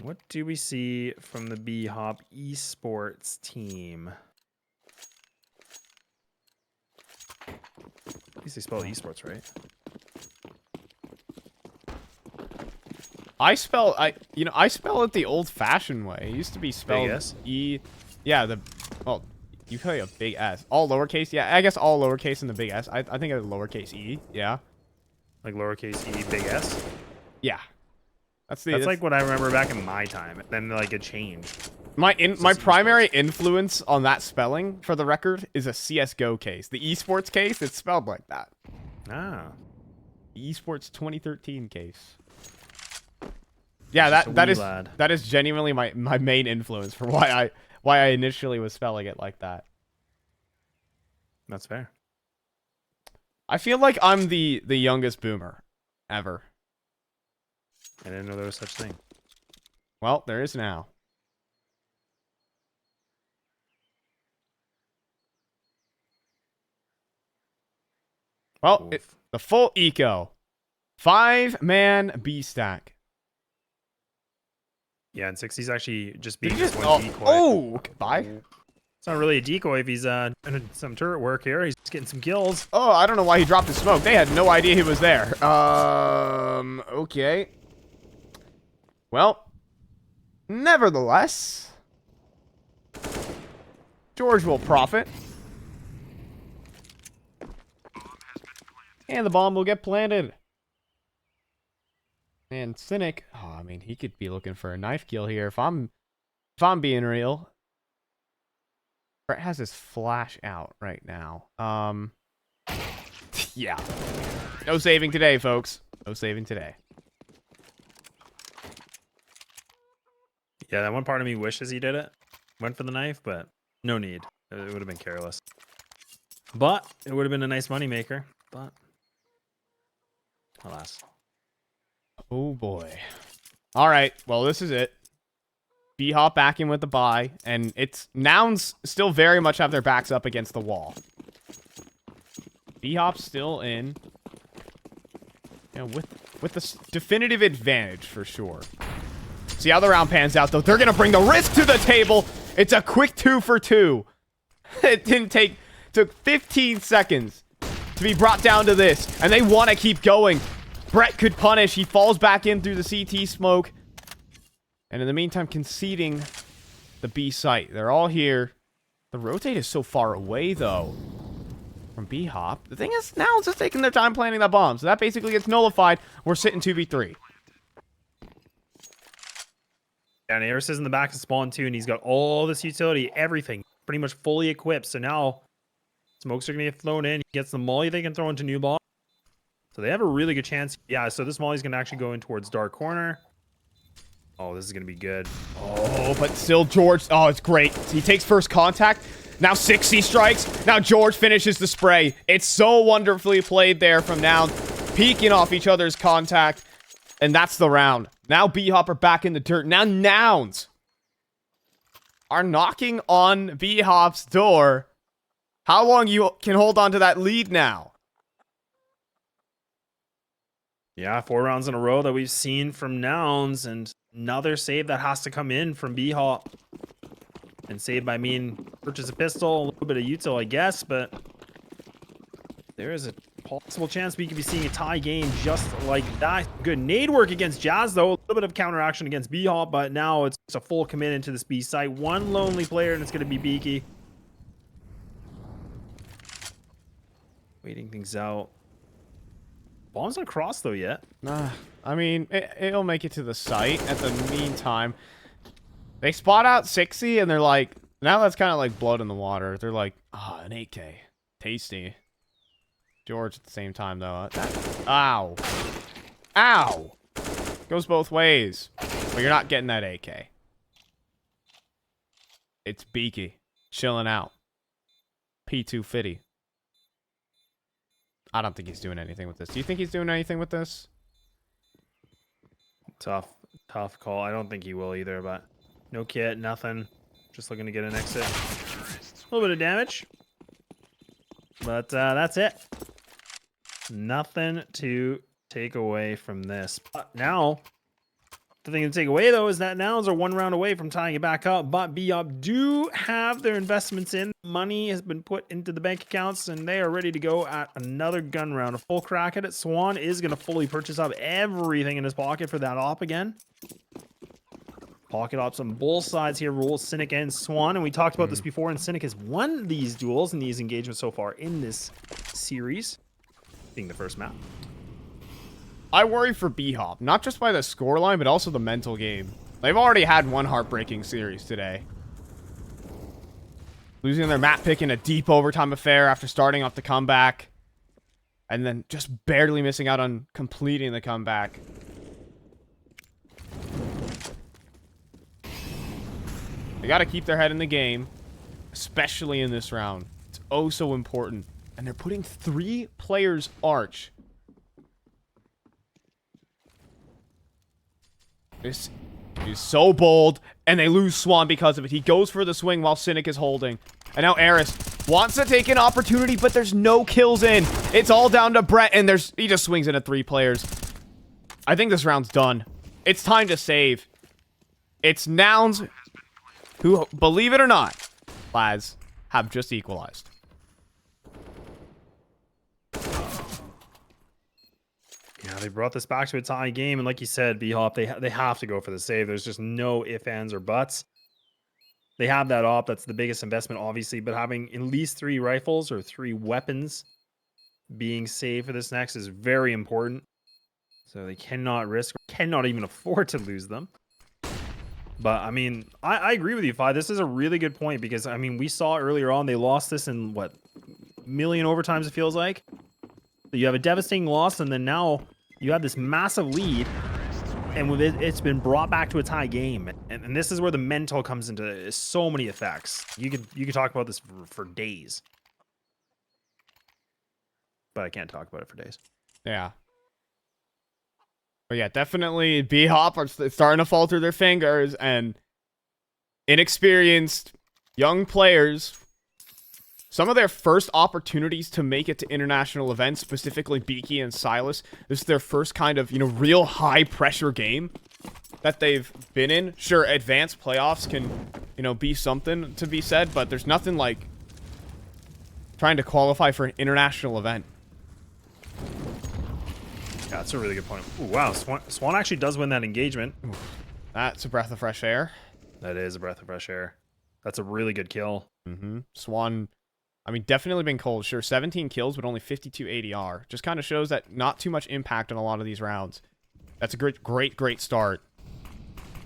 What do we see from the BHOP esports team? At least they spell esports, right? I spell it the old-fashioned way. It used to be spelled Big S? E. Yeah, well, you play a big S. All lowercase. Yeah, I guess all lowercase and the big S. I think a lowercase E. Yeah. Like lowercase e, big S. Yeah. That's Like what I remember back in my time. Then like it changed. My primary influence on that spelling, for the record, is a CS:GO case. The esports case, it's spelled like that. Ah. The esports 2013 case. Yeah, that is genuinely my main influence for why I initially was spelling it like that. That's fair. I feel like I'm the youngest boomer ever. I didn't know there was such thing. Well, there is now. Well, the full eco. 5-man B stack. Yeah, and 60's actually just being Just, one decoy. oh, bye. It's not really a decoy if he's doing some turret work here. He's just getting some kills. Oh, I don't know why he dropped his smoke. They had no idea he was there. Okay. Well, nevertheless, George will profit. And the bomb will get planted. And Cynic, oh, I mean, he could be looking for a knife kill here if I'm being real. Brett has his flash out right now. Yeah. No saving today, folks. No saving today. Yeah, that one part of me wishes he did it. Went for the knife, but no need. It would have been careless. But it would have been a nice moneymaker. But alas. Oh boy. All right. Well, this is it. BHOP back in with the buy, and it's Nouns still very much have their backs up against the wall. BHOP still in, you know, with the definitive advantage for sure. See how the round pans out though. They're gonna bring the risk to the table. It's a quick 2 for 2. It took 15 seconds to be brought down to this, and they want to keep going. Brett could punish. He falls back in through the CT smoke. And in the meantime, conceding the B site. They're all here. The rotate is so far away, though, from BHOP. The thing is, now it's just taking their time planting that bomb. So that basically gets nullified. We're sitting 2v3. And Eris is in the back of spawn too, and he's got all this utility, everything, pretty much fully equipped. So now smokes are going to get thrown in. He gets the molly they can throw into new bomb. So they have a really good chance. Yeah, so this molly's going to actually go in towards dark corner. Oh, this is going to be good. Oh, but still George. Oh, it's great. He takes first contact. Now 60 strikes. Now George finishes the spray. It's so wonderfully played there from Nouns. Peeking off each other's contact. And that's the round. Now BHOP are back in the dirt. Now Nouns are knocking on BHOP's door. How long you can hold on to that lead now? Yeah, 4 rounds in a row that we've seen from Nouns, and another save that has to come in from BHOP. And save by mean purchase a pistol, a little bit of util, I guess, but there is a possible chance we could be seeing a tie game just like that. Good nade work against Jazz, though. A little bit of counteraction against BHOP, but now it's a full commit into this B site. One lonely player, and it's going to be Beaky. Waiting things out. Bomb's not crossed though yet. I mean, it'll make it to the site. At the meantime, they spot out 60 and they're like, now that's kind of like blood in the water. They're like, ah, an 8K. Tasty. George at the same time though. Ow. Ow. Goes both ways. But you're not getting that 8K. It's Beaky. Chilling out. P250. I don't think he's doing anything with this. Do you think he's doing anything with this? Tough call. I don't think he will either, but no kit, nothing. Just looking to get an exit. A little bit of damage. But that's it. Nothing to take away from this. But now, the thing to take away, though, is that Nouns are 1 round away from tying it back up. But BHOP do have their investments in. Money has been put into the bank accounts, and they are ready to go at another gun round. A full crack at it. Swan is going to fully purchase up everything in his pocket for that op again. Pocket ops on both sides here. Rules Cynic and Swan. And we talked about this before, and Cynic has won these duels and these engagements so far in this series. Being the first map. I worry for BHOP, not just by the scoreline, but also the mental game. They've already had one heartbreaking series today. Losing their map pick in a deep overtime affair after starting off the comeback. And then just barely missing out on completing the comeback. They got to keep their head in the game, especially in this round. It's oh so important. And they're putting 3 players arch. This is so bold, and they lose Swan because of it. He goes for the swing while Cynic is holding. And now Eris wants to take an opportunity, but there's no kills in. It's all down to Brett, and he just swings in at 3 players. I think this round's done. It's time to save. It's Nouns who, believe it or not, lads, have just equalized. Yeah, they brought this back to a tie game, and like you said, BHOP, they have to go for the save. There's just no ifs, ands, or buts. They have that op. That's the biggest investment, obviously, but having at least 3 rifles or 3 weapons being saved for this next is very important. So they cannot risk, or cannot even afford to lose them. But, I mean, I agree with you, Fi. This is a really good point because, I mean, we saw earlier on they lost this in, what, million overtimes, it feels like? So you have a devastating loss, and then now you have this massive lead, and with it's been brought back to a tie game. And this is where the mental comes into so many effects. You could talk about this for days. But I can't talk about it for days. Yeah. But yeah, definitely BHOP are starting to fall through their fingers, and inexperienced young players, some of their first opportunities to make it to international events, specifically Beaky and Silas, this is their first kind of, real high pressure game that they've been in. Sure, advanced playoffs can, be something to be said, but there's nothing like trying to qualify for an international event. Yeah, that's a really good point. Ooh, wow, Swan actually does win that engagement. Ooh, that's a breath of fresh air. That is a breath of fresh air. That's a really good kill. Swan, I mean, definitely been cold. Sure, 17 kills, but only 52 ADR. Just kind of shows that not too much impact on a lot of these rounds. That's a great start.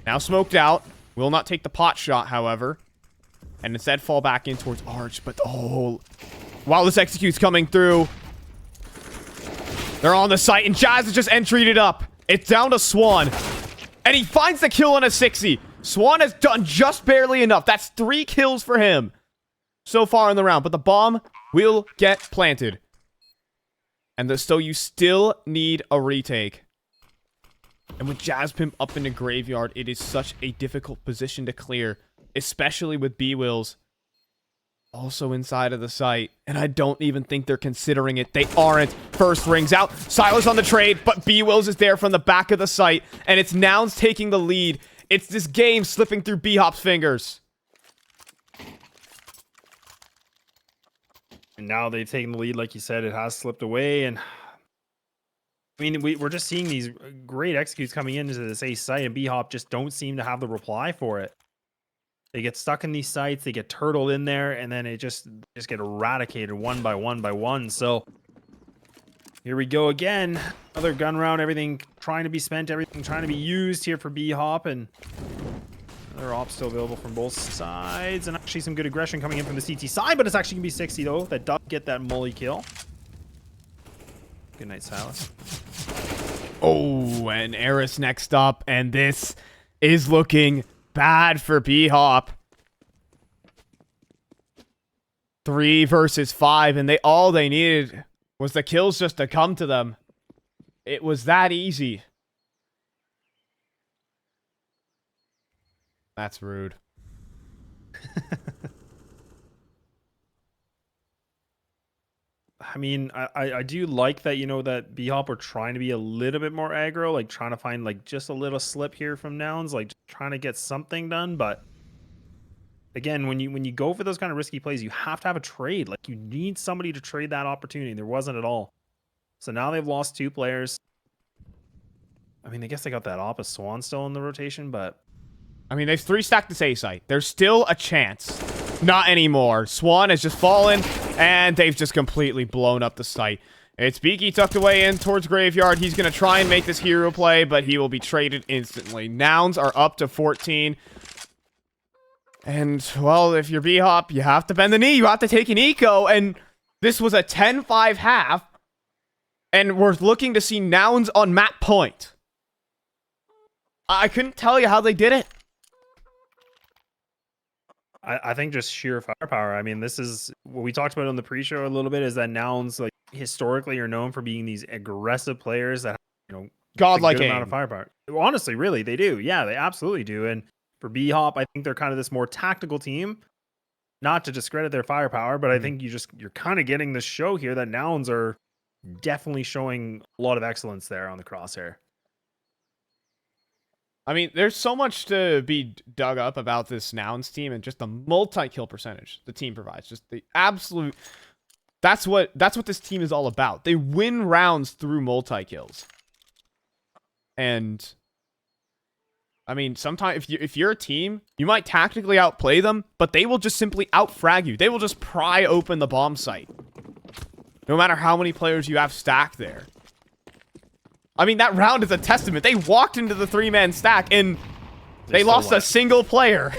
Now smoked out. Will not take the pot shot, however. And instead fall back in towards Arch. But, oh, while this execute's coming through, they're on the site, and Jazz has just entry'd it up. It's down to Swan. And he finds the kill on a 60. Swan has done just barely enough. That's 3 kills for him so far in the round. But the bomb will get planted. And so you still need a retake. And with Jazz Pimp up in the graveyard, it is such a difficult position to clear. Especially with B-Wills also inside of the site. And I don't even think they're considering it. They aren't. First rings out. Silas on the trade, but B-Wills is there from the back of the site. And it's Nouns taking the lead. It's this game slipping through B-Hop's fingers. And now they've taken the lead, like you said. It has slipped away. And I mean, we're just seeing these great executes coming into this ace site, and B-Hop just don't seem to have the reply for it. They get stuck in these sites, they get turtled in there, and then it just get eradicated one by one. So here we go again. Another gun round, everything trying to be spent, everything trying to be used here for B-Hop, and another op still available from both sides. And actually some good aggression coming in from the CT side, but it's actually gonna be 60 though. That does get that mully kill. Good night, Silas. Oh, and Eris next up, and this is looking bad for B-Hop. 3 versus 5, and all they needed was the kills just to come to them. It was that easy. That's rude. I mean, I do like that, that B-Hop are trying to be a little bit more aggro, like trying to find like just a little slip here from Nouns, like just trying to get something done. But again, when you go for those kind of risky plays, you have to have a trade. Like you need somebody to trade that opportunity. There wasn't at all. So now they've lost 2 players. I mean, I guess they got that op of Swan still in the rotation, but I mean, they've 3 stacked this A site. There's still a chance. Not anymore. Swan has just fallen, and they've just completely blown up the site. It's Beaky tucked away in towards Graveyard. He's going to try and make this hero play, but he will be traded instantly. Nouns are up to 14. And, well, if you're BHOP, you have to bend the knee. You have to take an eco. And this was a 10-5 half. And we're looking to see Nouns on map point. I couldn't tell you how they did it. I think just sheer firepower. I mean, this is what we talked about on the pre-show a little bit, is that Nouns, like, historically are known for being these aggressive players that have, you know, Godlike a good amount aim. of firepower. Honestly, really, they do. Yeah, they absolutely do. And for BHOP, I think they're kind of this more tactical team. Not to discredit their firepower, but I think you're kind of getting this show here that Nouns are definitely showing a lot of excellence there on the crosshair. I mean, there's so much to be dug up about this Nouns team and just the multi-kill percentage the team provides. Just the absolute... That's what this team is all about. They win rounds through multi-kills. And... I mean, sometimes if you're a team, you might tactically outplay them, but they will just simply outfrag you. They will just pry open the bomb site. No matter how many players you have stacked there. I mean, that round is a testament. They walked into the 3-man stack and they lost a single player.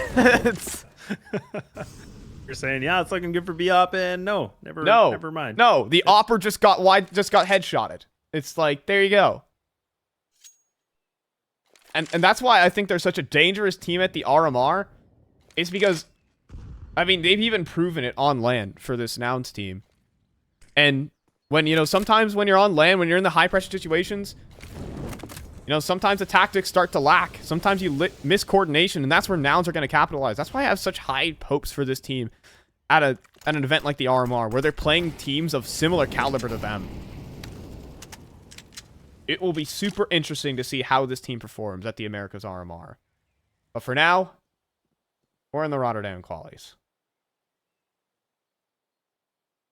You're saying, yeah, it's looking good for BHOP, and no, never mind. No, the Opper just got headshotted. It's like, there you go. And that's why I think they're such a dangerous team at the RMR. It's because, I mean, they've even proven it on land for this Nouns team. And when, you know, sometimes when you're on land, when you're in the high pressure situations, you know, sometimes the tactics start to lack. Sometimes you miss coordination, and that's where Nouns are going to capitalize. That's why I have such high hopes for this team at an event like the RMR, where they're playing teams of similar caliber to them. It will be super interesting to see how this team performs at the Americas RMR. But for now, we're in the Rotterdam qualies.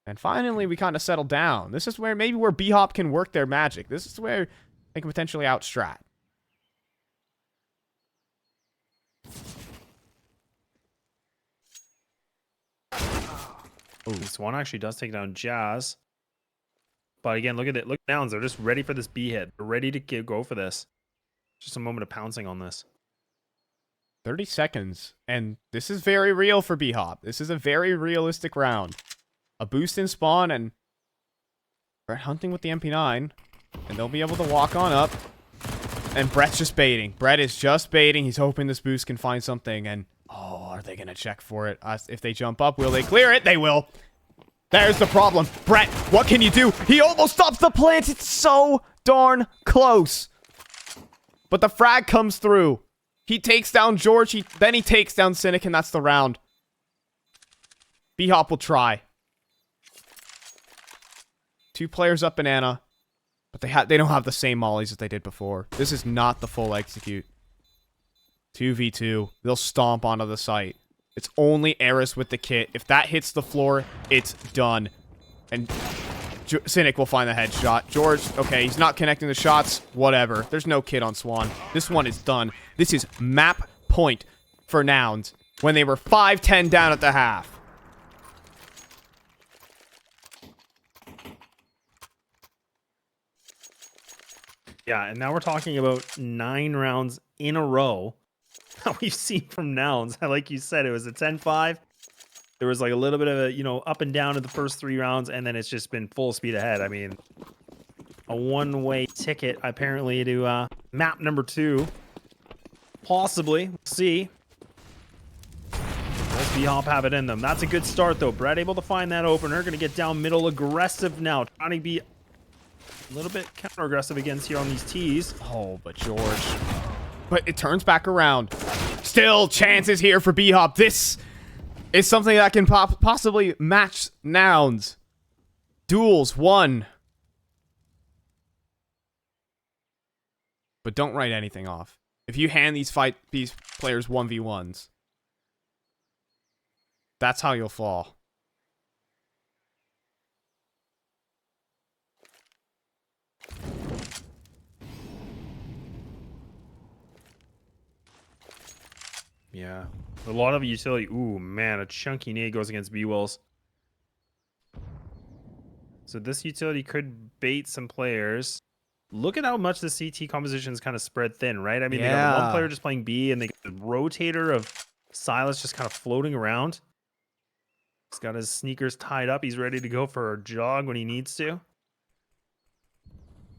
And finally, we kind of settle down. This is where maybe where BHOP can work their magic. This is where they can potentially outstrat. Oh, this one actually does take down Jazz. But again, look at it. Look at Nouns. They're just ready for this B hit. They're ready to go for this. Just a moment of pouncing on this. 30 seconds. And this is very real for BHOP. This is a very realistic round. A boost in spawn, and Brett hunting with the MP9. And they'll be able to walk on up. And Brett's just baiting. Brett is just baiting. He's hoping this boost can find something. And, oh, are they going to check for it? If they jump up, will they clear it? They will. There's the problem. Brett, what can you do? He almost stops the plant. It's so darn close. But the frag comes through. He takes down George. Then he takes down Cynic, and that's the round. BHOP will try. 2 players up banana. But they don't have the same mollies as they did before. This is not the full execute. 2v2. They'll stomp onto the site. It's only Eris with the kit. If that hits the floor, it's done. And Cynic will find the headshot. George, okay, he's not connecting the shots. Whatever. There's no kit on Swan. This one is done. This is map point for Nouns when they were 5-10 down at the half. Yeah, and now we're talking about 9 rounds in a row that we've seen from Nouns. Like you said, it was a 10-5. There was like a little bit of a, you know, up and down in the first 3 rounds, and then it's just been full speed ahead. I mean, a one-way ticket apparently to map number 2. Possibly. We'll see. Does BHOP have it in them? That's a good start, though. Brett able to find that opener. Going to get down middle aggressive now. Trying to be a little bit counter-aggressive against here on these tees. Oh, but George. But it turns back around. Still chances here for BHOP. This is something that can possibly match Nouns. Duels, 1. But don't write anything off. If you hand these players 1v1s, that's how you'll fall. Yeah. A lot of utility. Ooh, man. A chunky nade goes against B-Wills. So this utility could bait some players. Look at how much the CT composition is kind of spread thin, right? I mean, they got the one player just playing B, and they got the rotator of Silas just kind of floating around. He's got his sneakers tied up. He's ready to go for a jog when he needs to.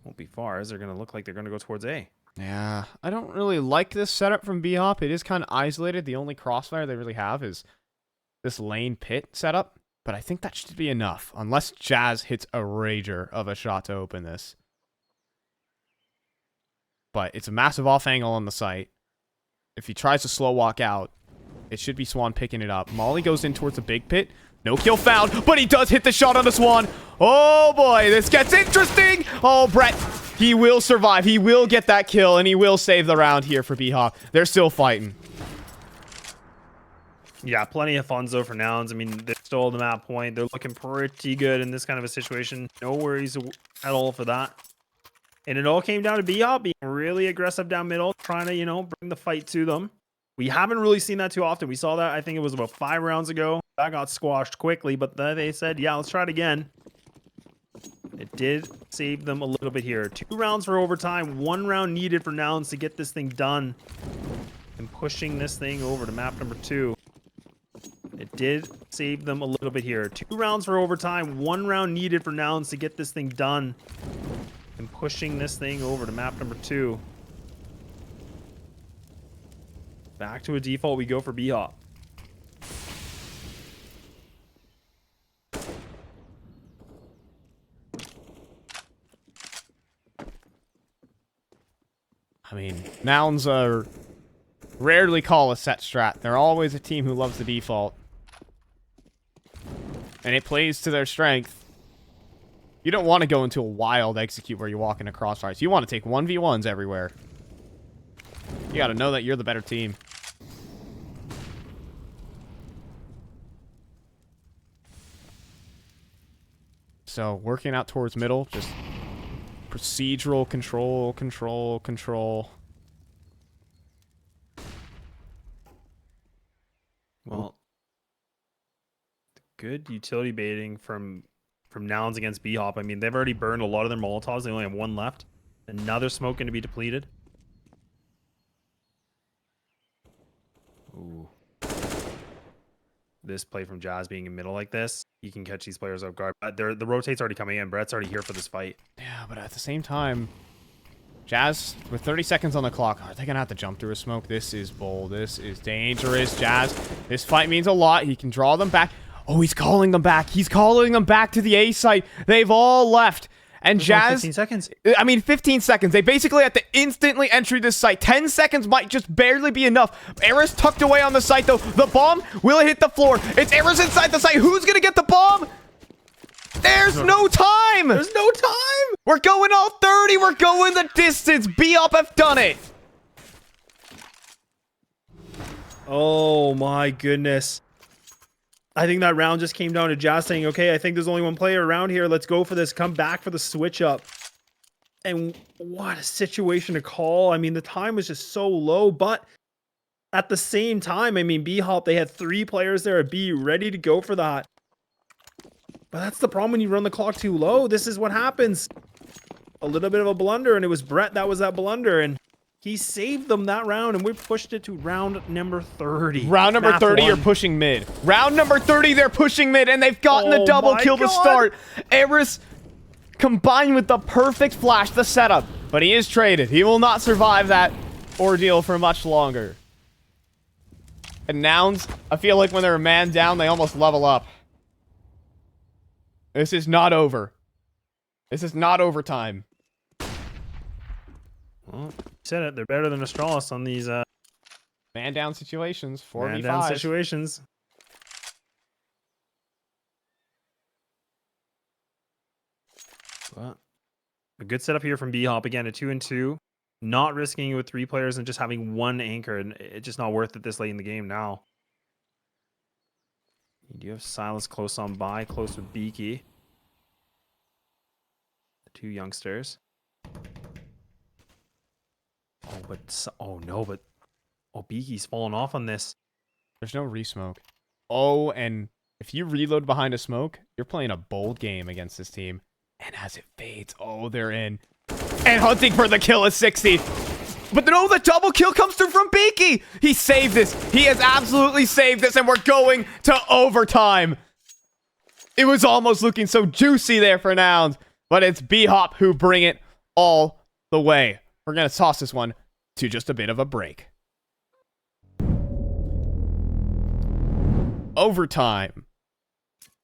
Won't be far, as they're going to look like they're going to go towards A. Yeah, I don't really like this setup from BHOP. It is kind of isolated. The only crossfire they really have is this lane pit setup. But I think that should be enough, unless Jazz hits a rager of a shot to open this. But it's a massive off angle on the site. If he tries to slow walk out, it should be Swan picking it up. Molly goes in towards the big pit. No kill found, but he does hit the shot on the Swan. Oh boy, this gets interesting. Oh, Brett, he will survive. He will get that kill, and he will save the round here for BHOP. They're still fighting. Yeah, plenty of funds though for Nouns. I mean, they're still the map point. They're looking pretty good in this kind of a situation. No worries at all for that. And it all came down to BHOP being really aggressive down middle, trying to, bring the fight to them. We haven't really seen that too often. We saw that, I think it was about 5 rounds ago. That got squashed quickly, but then they said, yeah, let's try it again. It did save them a little bit here. 2 rounds for overtime, 1 round needed for Nouns to get this thing done. And pushing this thing over to map number 2. It did save them a little bit here. 2 rounds for overtime, 1 round needed for Nouns to get this thing done. And pushing this thing over to map number 2. Back to a default we go for BHOP. I mean, Nouns rarely call a set strat. They're always a team who loves the default. And it plays to their strength. You don't want to go into a wild execute where you're walking across crossfires. You want to take 1v1s everywhere. You got to know that you're the better team. So, working out towards middle, just procedural control. Well, good utility baiting from Nouns against BHOP. I mean, they've already burned a lot of their Molotovs. They only have 1 left. Another smoke going to be depleted. Ooh. This play from Jazz being in middle like this, you can catch these players off guard. The rotate's already coming in. Brett's already here for this fight. Yeah, but at the same time, Jazz, with 30 seconds on the clock, are they going to have to jump through a smoke? This is bold. This is dangerous. Jazz, this fight means a lot. He can draw them back. Oh, he's calling them back. He's calling them back to the A site. They've all left. And There's Jazz... 15 seconds. I mean, 15 seconds. They basically have to instantly enter this site. 10 seconds might just barely be enough. Eris tucked away on the site, though. The bomb will hit the floor. It's Eris inside the site. Who's going to get the bomb? There's no time. There's no time. We're going all 30. We're going the distance. BHOP have done it. Oh, my goodness. I think that round just came down to Jazz saying, okay, I think there's only 1 player around here. Let's go for this. Come back for the switch up. And what a situation to call. I mean, the time was just so low, but at the same time, I mean, BHOP, they had 3 players there at B ready to go for that. But that's the problem when you run the clock too low. This is what happens. A little bit of a blunder, and it was Brett that was that blunder, and he saved them that round, and we pushed it to round number 30. Round number 30, you're pushing mid. Round number 30, they're pushing mid, and they've gotten the double kill to start. Eris combined with the perfect flash, the setup. But he is traded. He will not survive that ordeal for much longer. And Nouns, I feel like when they're a man down, they almost level up. This is not over. This is not overtime. Well, you said it. They're better than Astralis on these Man down situations. 4v5. man down situations. But a good setup here from BHOP. Again, a 2-2. Not risking it with 3 players and just having 1 anchor. And it's just not worth it this late in the game now. You do have Silas close on by, close with Beaky. The 2 youngsters. Oh, but... Oh, no, but... Oh, Beaky's falling off on this. There's no resmoke. Oh, and If you reload behind a smoke, you're playing a bold game against this team. And as it fades, oh, they're in. And hunting for the kill is 60. But no, the double kill comes through from Beaky. He saved this. He has absolutely saved this, and we're going to overtime. It was almost looking so juicy there for Nouns, but it's BHOP who bring it all the way. We're going to toss this one to just a bit of a break. Overtime.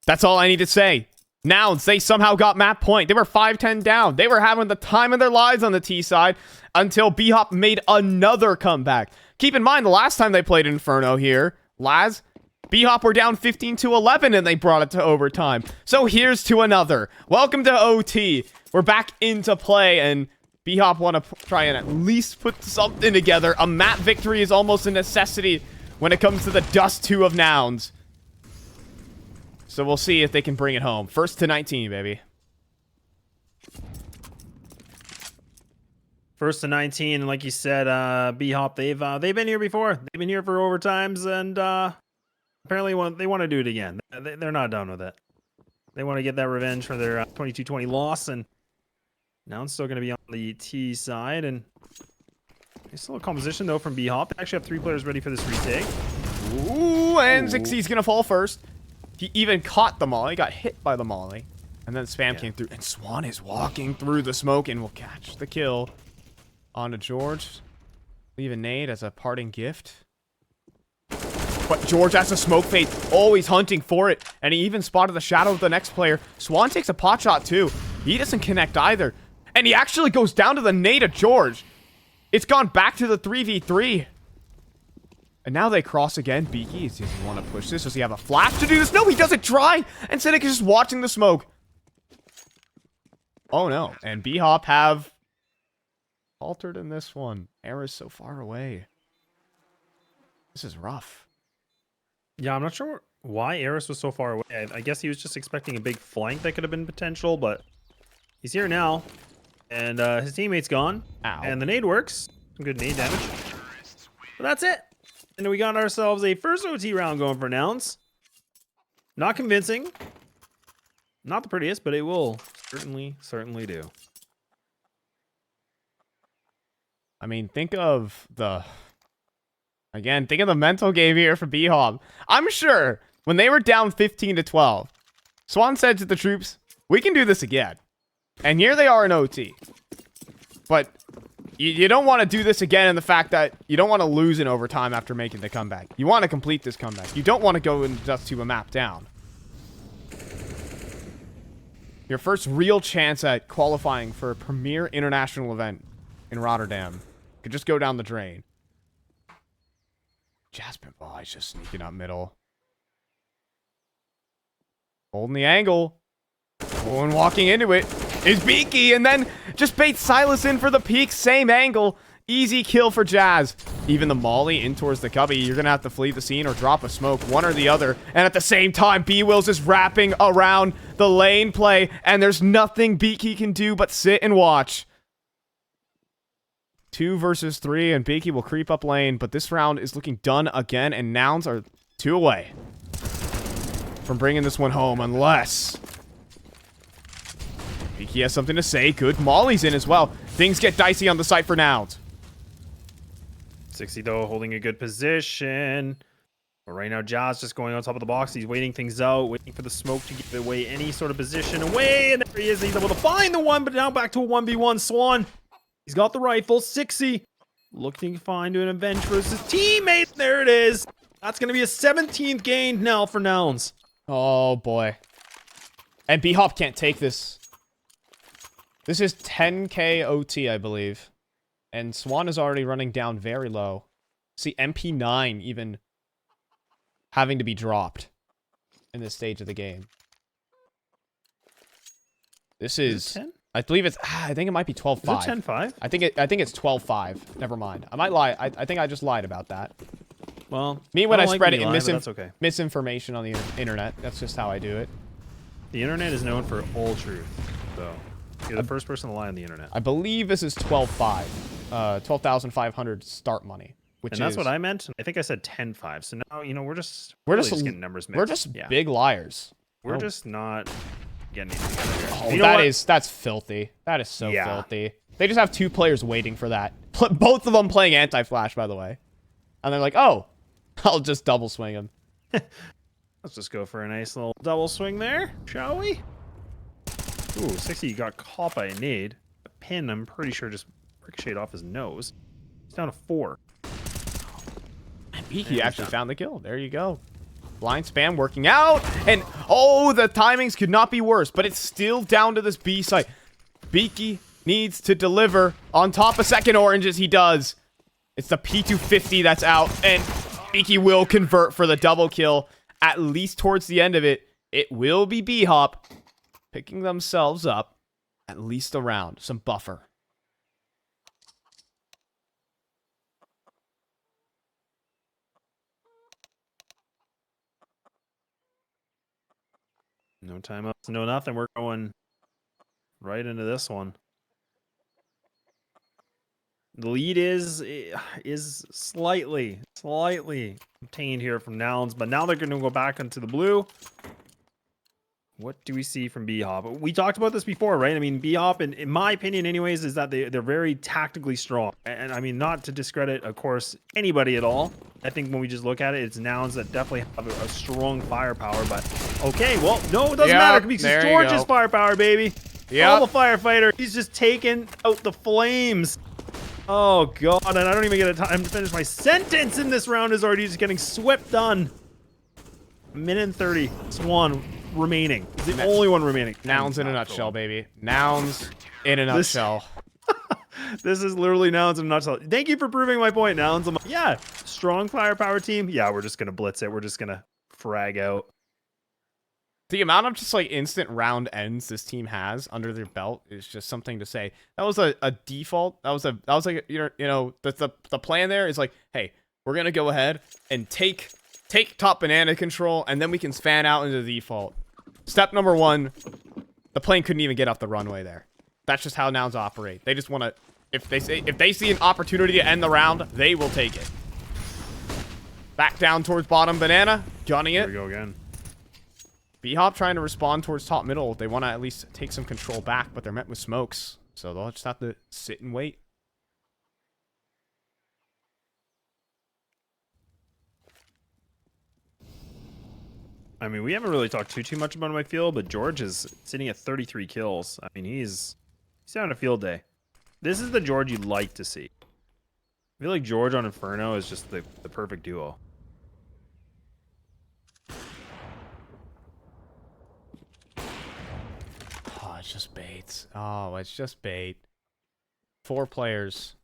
That's all I need to say. Nouns, they somehow got map point. They were 5-10 down. They were having the time of their lives on the T side until BHOP made another comeback. Keep in mind, the last time they played Inferno here, Laz, BHOP were down 15-11 and they brought it to overtime. So here's to another. Welcome to OT. We're back into play, and BHOP want to try and at least put something together. A map victory is almost a necessity when it comes to the Dust 2 of Nouns. So we'll see if they can bring it home. First to 19, baby. First to 19, and like you said, BHOP, they've been here before. They've been here for overtimes, and apparently they want to do it again. They're not done with it. They want to get that revenge for their 22-20 loss, and now it's still going to be on the T side, and there's still a composition though from BHOP. They actually have 3 players ready for this retake. Ooh, and 60's going to fall first. He even caught the molly, got hit by the molly, and then Spam came through, and Swan is walking through the smoke and will catch the kill. On to George. Leave a nade as a parting gift. But George has a smoke fade, always hunting for it, and he even spotted the shadow of the next player. Swan takes a pot shot too. He doesn't connect either, and he actually goes down to the nade of George. It's gone back to the 3v3. And now they cross again. Beaky, does he want to push this? Does he have a flash to do this? No, he doesn't try. And Cynic is just watching the smoke. Oh no. And BHOP have altered in this one. Era's so far away. This is rough. Yeah, I'm not sure why Eris was so far away. I guess he was just expecting a big flank that could have been potential, but he's here now. And his teammate's gone. Ow. And the nade works. Some good nade damage. But that's it. And we got ourselves a first OT round going for Nouns. Not convincing. Not the prettiest, but it will certainly do. I mean, think of the mental game here for BHOP. I'm sure when they were down 15-12, Swan said to the troops, we can do this again. And here they are in OT. But you don't want to do this again in the fact that you don't want to lose in overtime after making the comeback. You want to complete this comeback. You don't want to go and just to a map down. Your first real chance at qualifying for a premier international event in Rotterdam could just go down the drain. Jasper, oh, he's just sneaking up middle. Holding the angle. Oh, and walking into it is Beaky, and then just baits Silas in for the peak. Same angle. Easy kill for Jazz. Even the molly in towards the cubby. You're going to have to flee the scene or drop a smoke. One or the other. And at the same time, B-Wills is wrapping around the lane play. And there's nothing Beaky can do but sit and watch. 2 versus 3, and Beaky will creep up lane. But this round is looking done again, and Nouns are 2 away from bringing this one home, unless Beaky has something to say. Good. Molly's in as well. Things get dicey on the site for Nouns. 60 though, holding a good position. But right now, Jazz just going on top of the box. He's waiting things out, waiting for the smoke to give away any sort of position away. And there he is. He's able to find the one, but now back to a 1v1. Swan. He's got the rifle. 60 looking fine to an avenge for his teammate. There it is. That's going to be a 17th gain now for Nouns. Oh, boy. And BHOP can't take this. This is 10k OT, I believe. And Swan is already running down very low. See, MP9 even having to be dropped in this stage of the game. This is 10? I believe it's I think it might be 12-5. Is it 10-5? I think it's 12-5. Never mind. I might lie. I think I just lied about that. Well, Me when I don't spread like it when in you lie, but that's okay. misinformation on the internet. That's just how I do it. The internet is known for all truth, so you're the first person to lie on the internet. I believe this is 12-5. 12,500 start money. which And that's is what I meant. I think I said 10-5. So now, we're just getting numbers mixed. we're just big liars. We're just not getting it together here. Oh, that's filthy. That is so filthy. They just have 2 players waiting for that. Both of them playing anti-flash, by the way. And they're like, oh, I'll just double swing him. Let's just go for a nice little double swing there, shall we? Ooh, 60 got caught by a nade. A pin, I'm pretty sure, just ricocheted off his nose. He's down to 4. He actually found the kill. There you go. Blind spam working out. And, oh, the timings could not be worse. But it's still down to this B site. Beaky needs to deliver on top of second oranges. He does. It's the P250 that's out. And Beaky will convert for the double kill. At least towards the end of it, it will be BHOP picking themselves up at least a round. Some buffer. No timeouts, no nothing. We're going right into this one. The lead is slightly obtained here from Nouns, but now they're going to go back into the blue. What do we see from BHOP? We talked about this before, right? I mean, BHOP, in my opinion anyways, is that they're very tactically strong. And I mean, not to discredit, of course, anybody at all. I think when we just look at it, it's Nouns that definitely have a strong firepower. But, okay, well, no, it doesn't matter because it's George's firepower, baby. Yeah, all the firefighter. He's just taking out the flames. Oh, God, and I don't even get a time to finish my sentence, and this round is already just getting swept done. 1:30. Swan remaining. He's the only one remaining. Nouns in a nutshell, baby. Nouns in a nutshell. This is literally Nouns in a nutshell. Thank you for proving my point, Nouns. I'm like, yeah, strong firepower team. Yeah, we're just going to blitz it. We're just going to frag out. The amount of just like instant round ends this team has under their belt is just something to say. That was a default. That was like the plan there is like, hey, we're gonna go ahead and take top banana control, and then we can fan out into the default. Step number 1, the plane couldn't even get off the runway there. That's just how Nouns operate. They just want to, if they see an opportunity to end the round, they will take it. Back down towards bottom banana, gunning it. Here we go again. BHOP trying to respond towards top middle. They want to at least take some control back, but they're met with smokes. So they'll just have to sit and wait. I mean, we haven't really talked too much about my field, but George is sitting at 33 kills. I mean, he's having a field day. This is the George you'd like to see. I feel like George on Inferno is just the perfect duo. It's just bait. Oh, it's just bait. 4 players.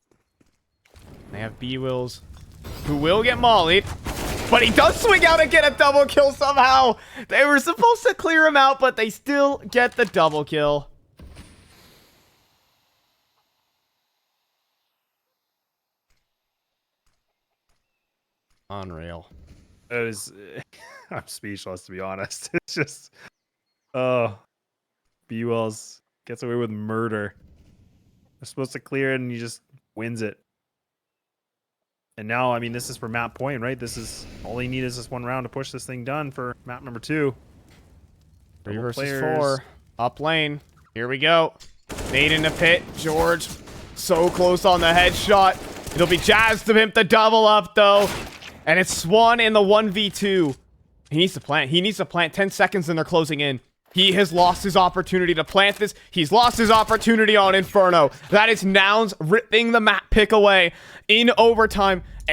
They have B-Wills, who will get mollied. But he does swing out and get a double kill somehow. They were supposed to clear him out, but they still get the double kill. Unreal. It is... I'm speechless, to be honest. It's just... Oh... B-Wells gets away with murder. They're supposed to clear it, and he just wins it. And now, I mean, this is for map point, right? This is all he needs is this one round to push this thing done for map number 2. 3 versus 4. Up lane. Here we go. Nade in the pit. George so close on the headshot. It'll be Jazz to pimp the double up, though. And it's Swan in the 1v2. He needs to plant. He needs to plant 10 seconds, and they're closing in. He has lost his opportunity to plant this. He's lost his opportunity on Inferno. That is Nouns ripping the map pick away in overtime.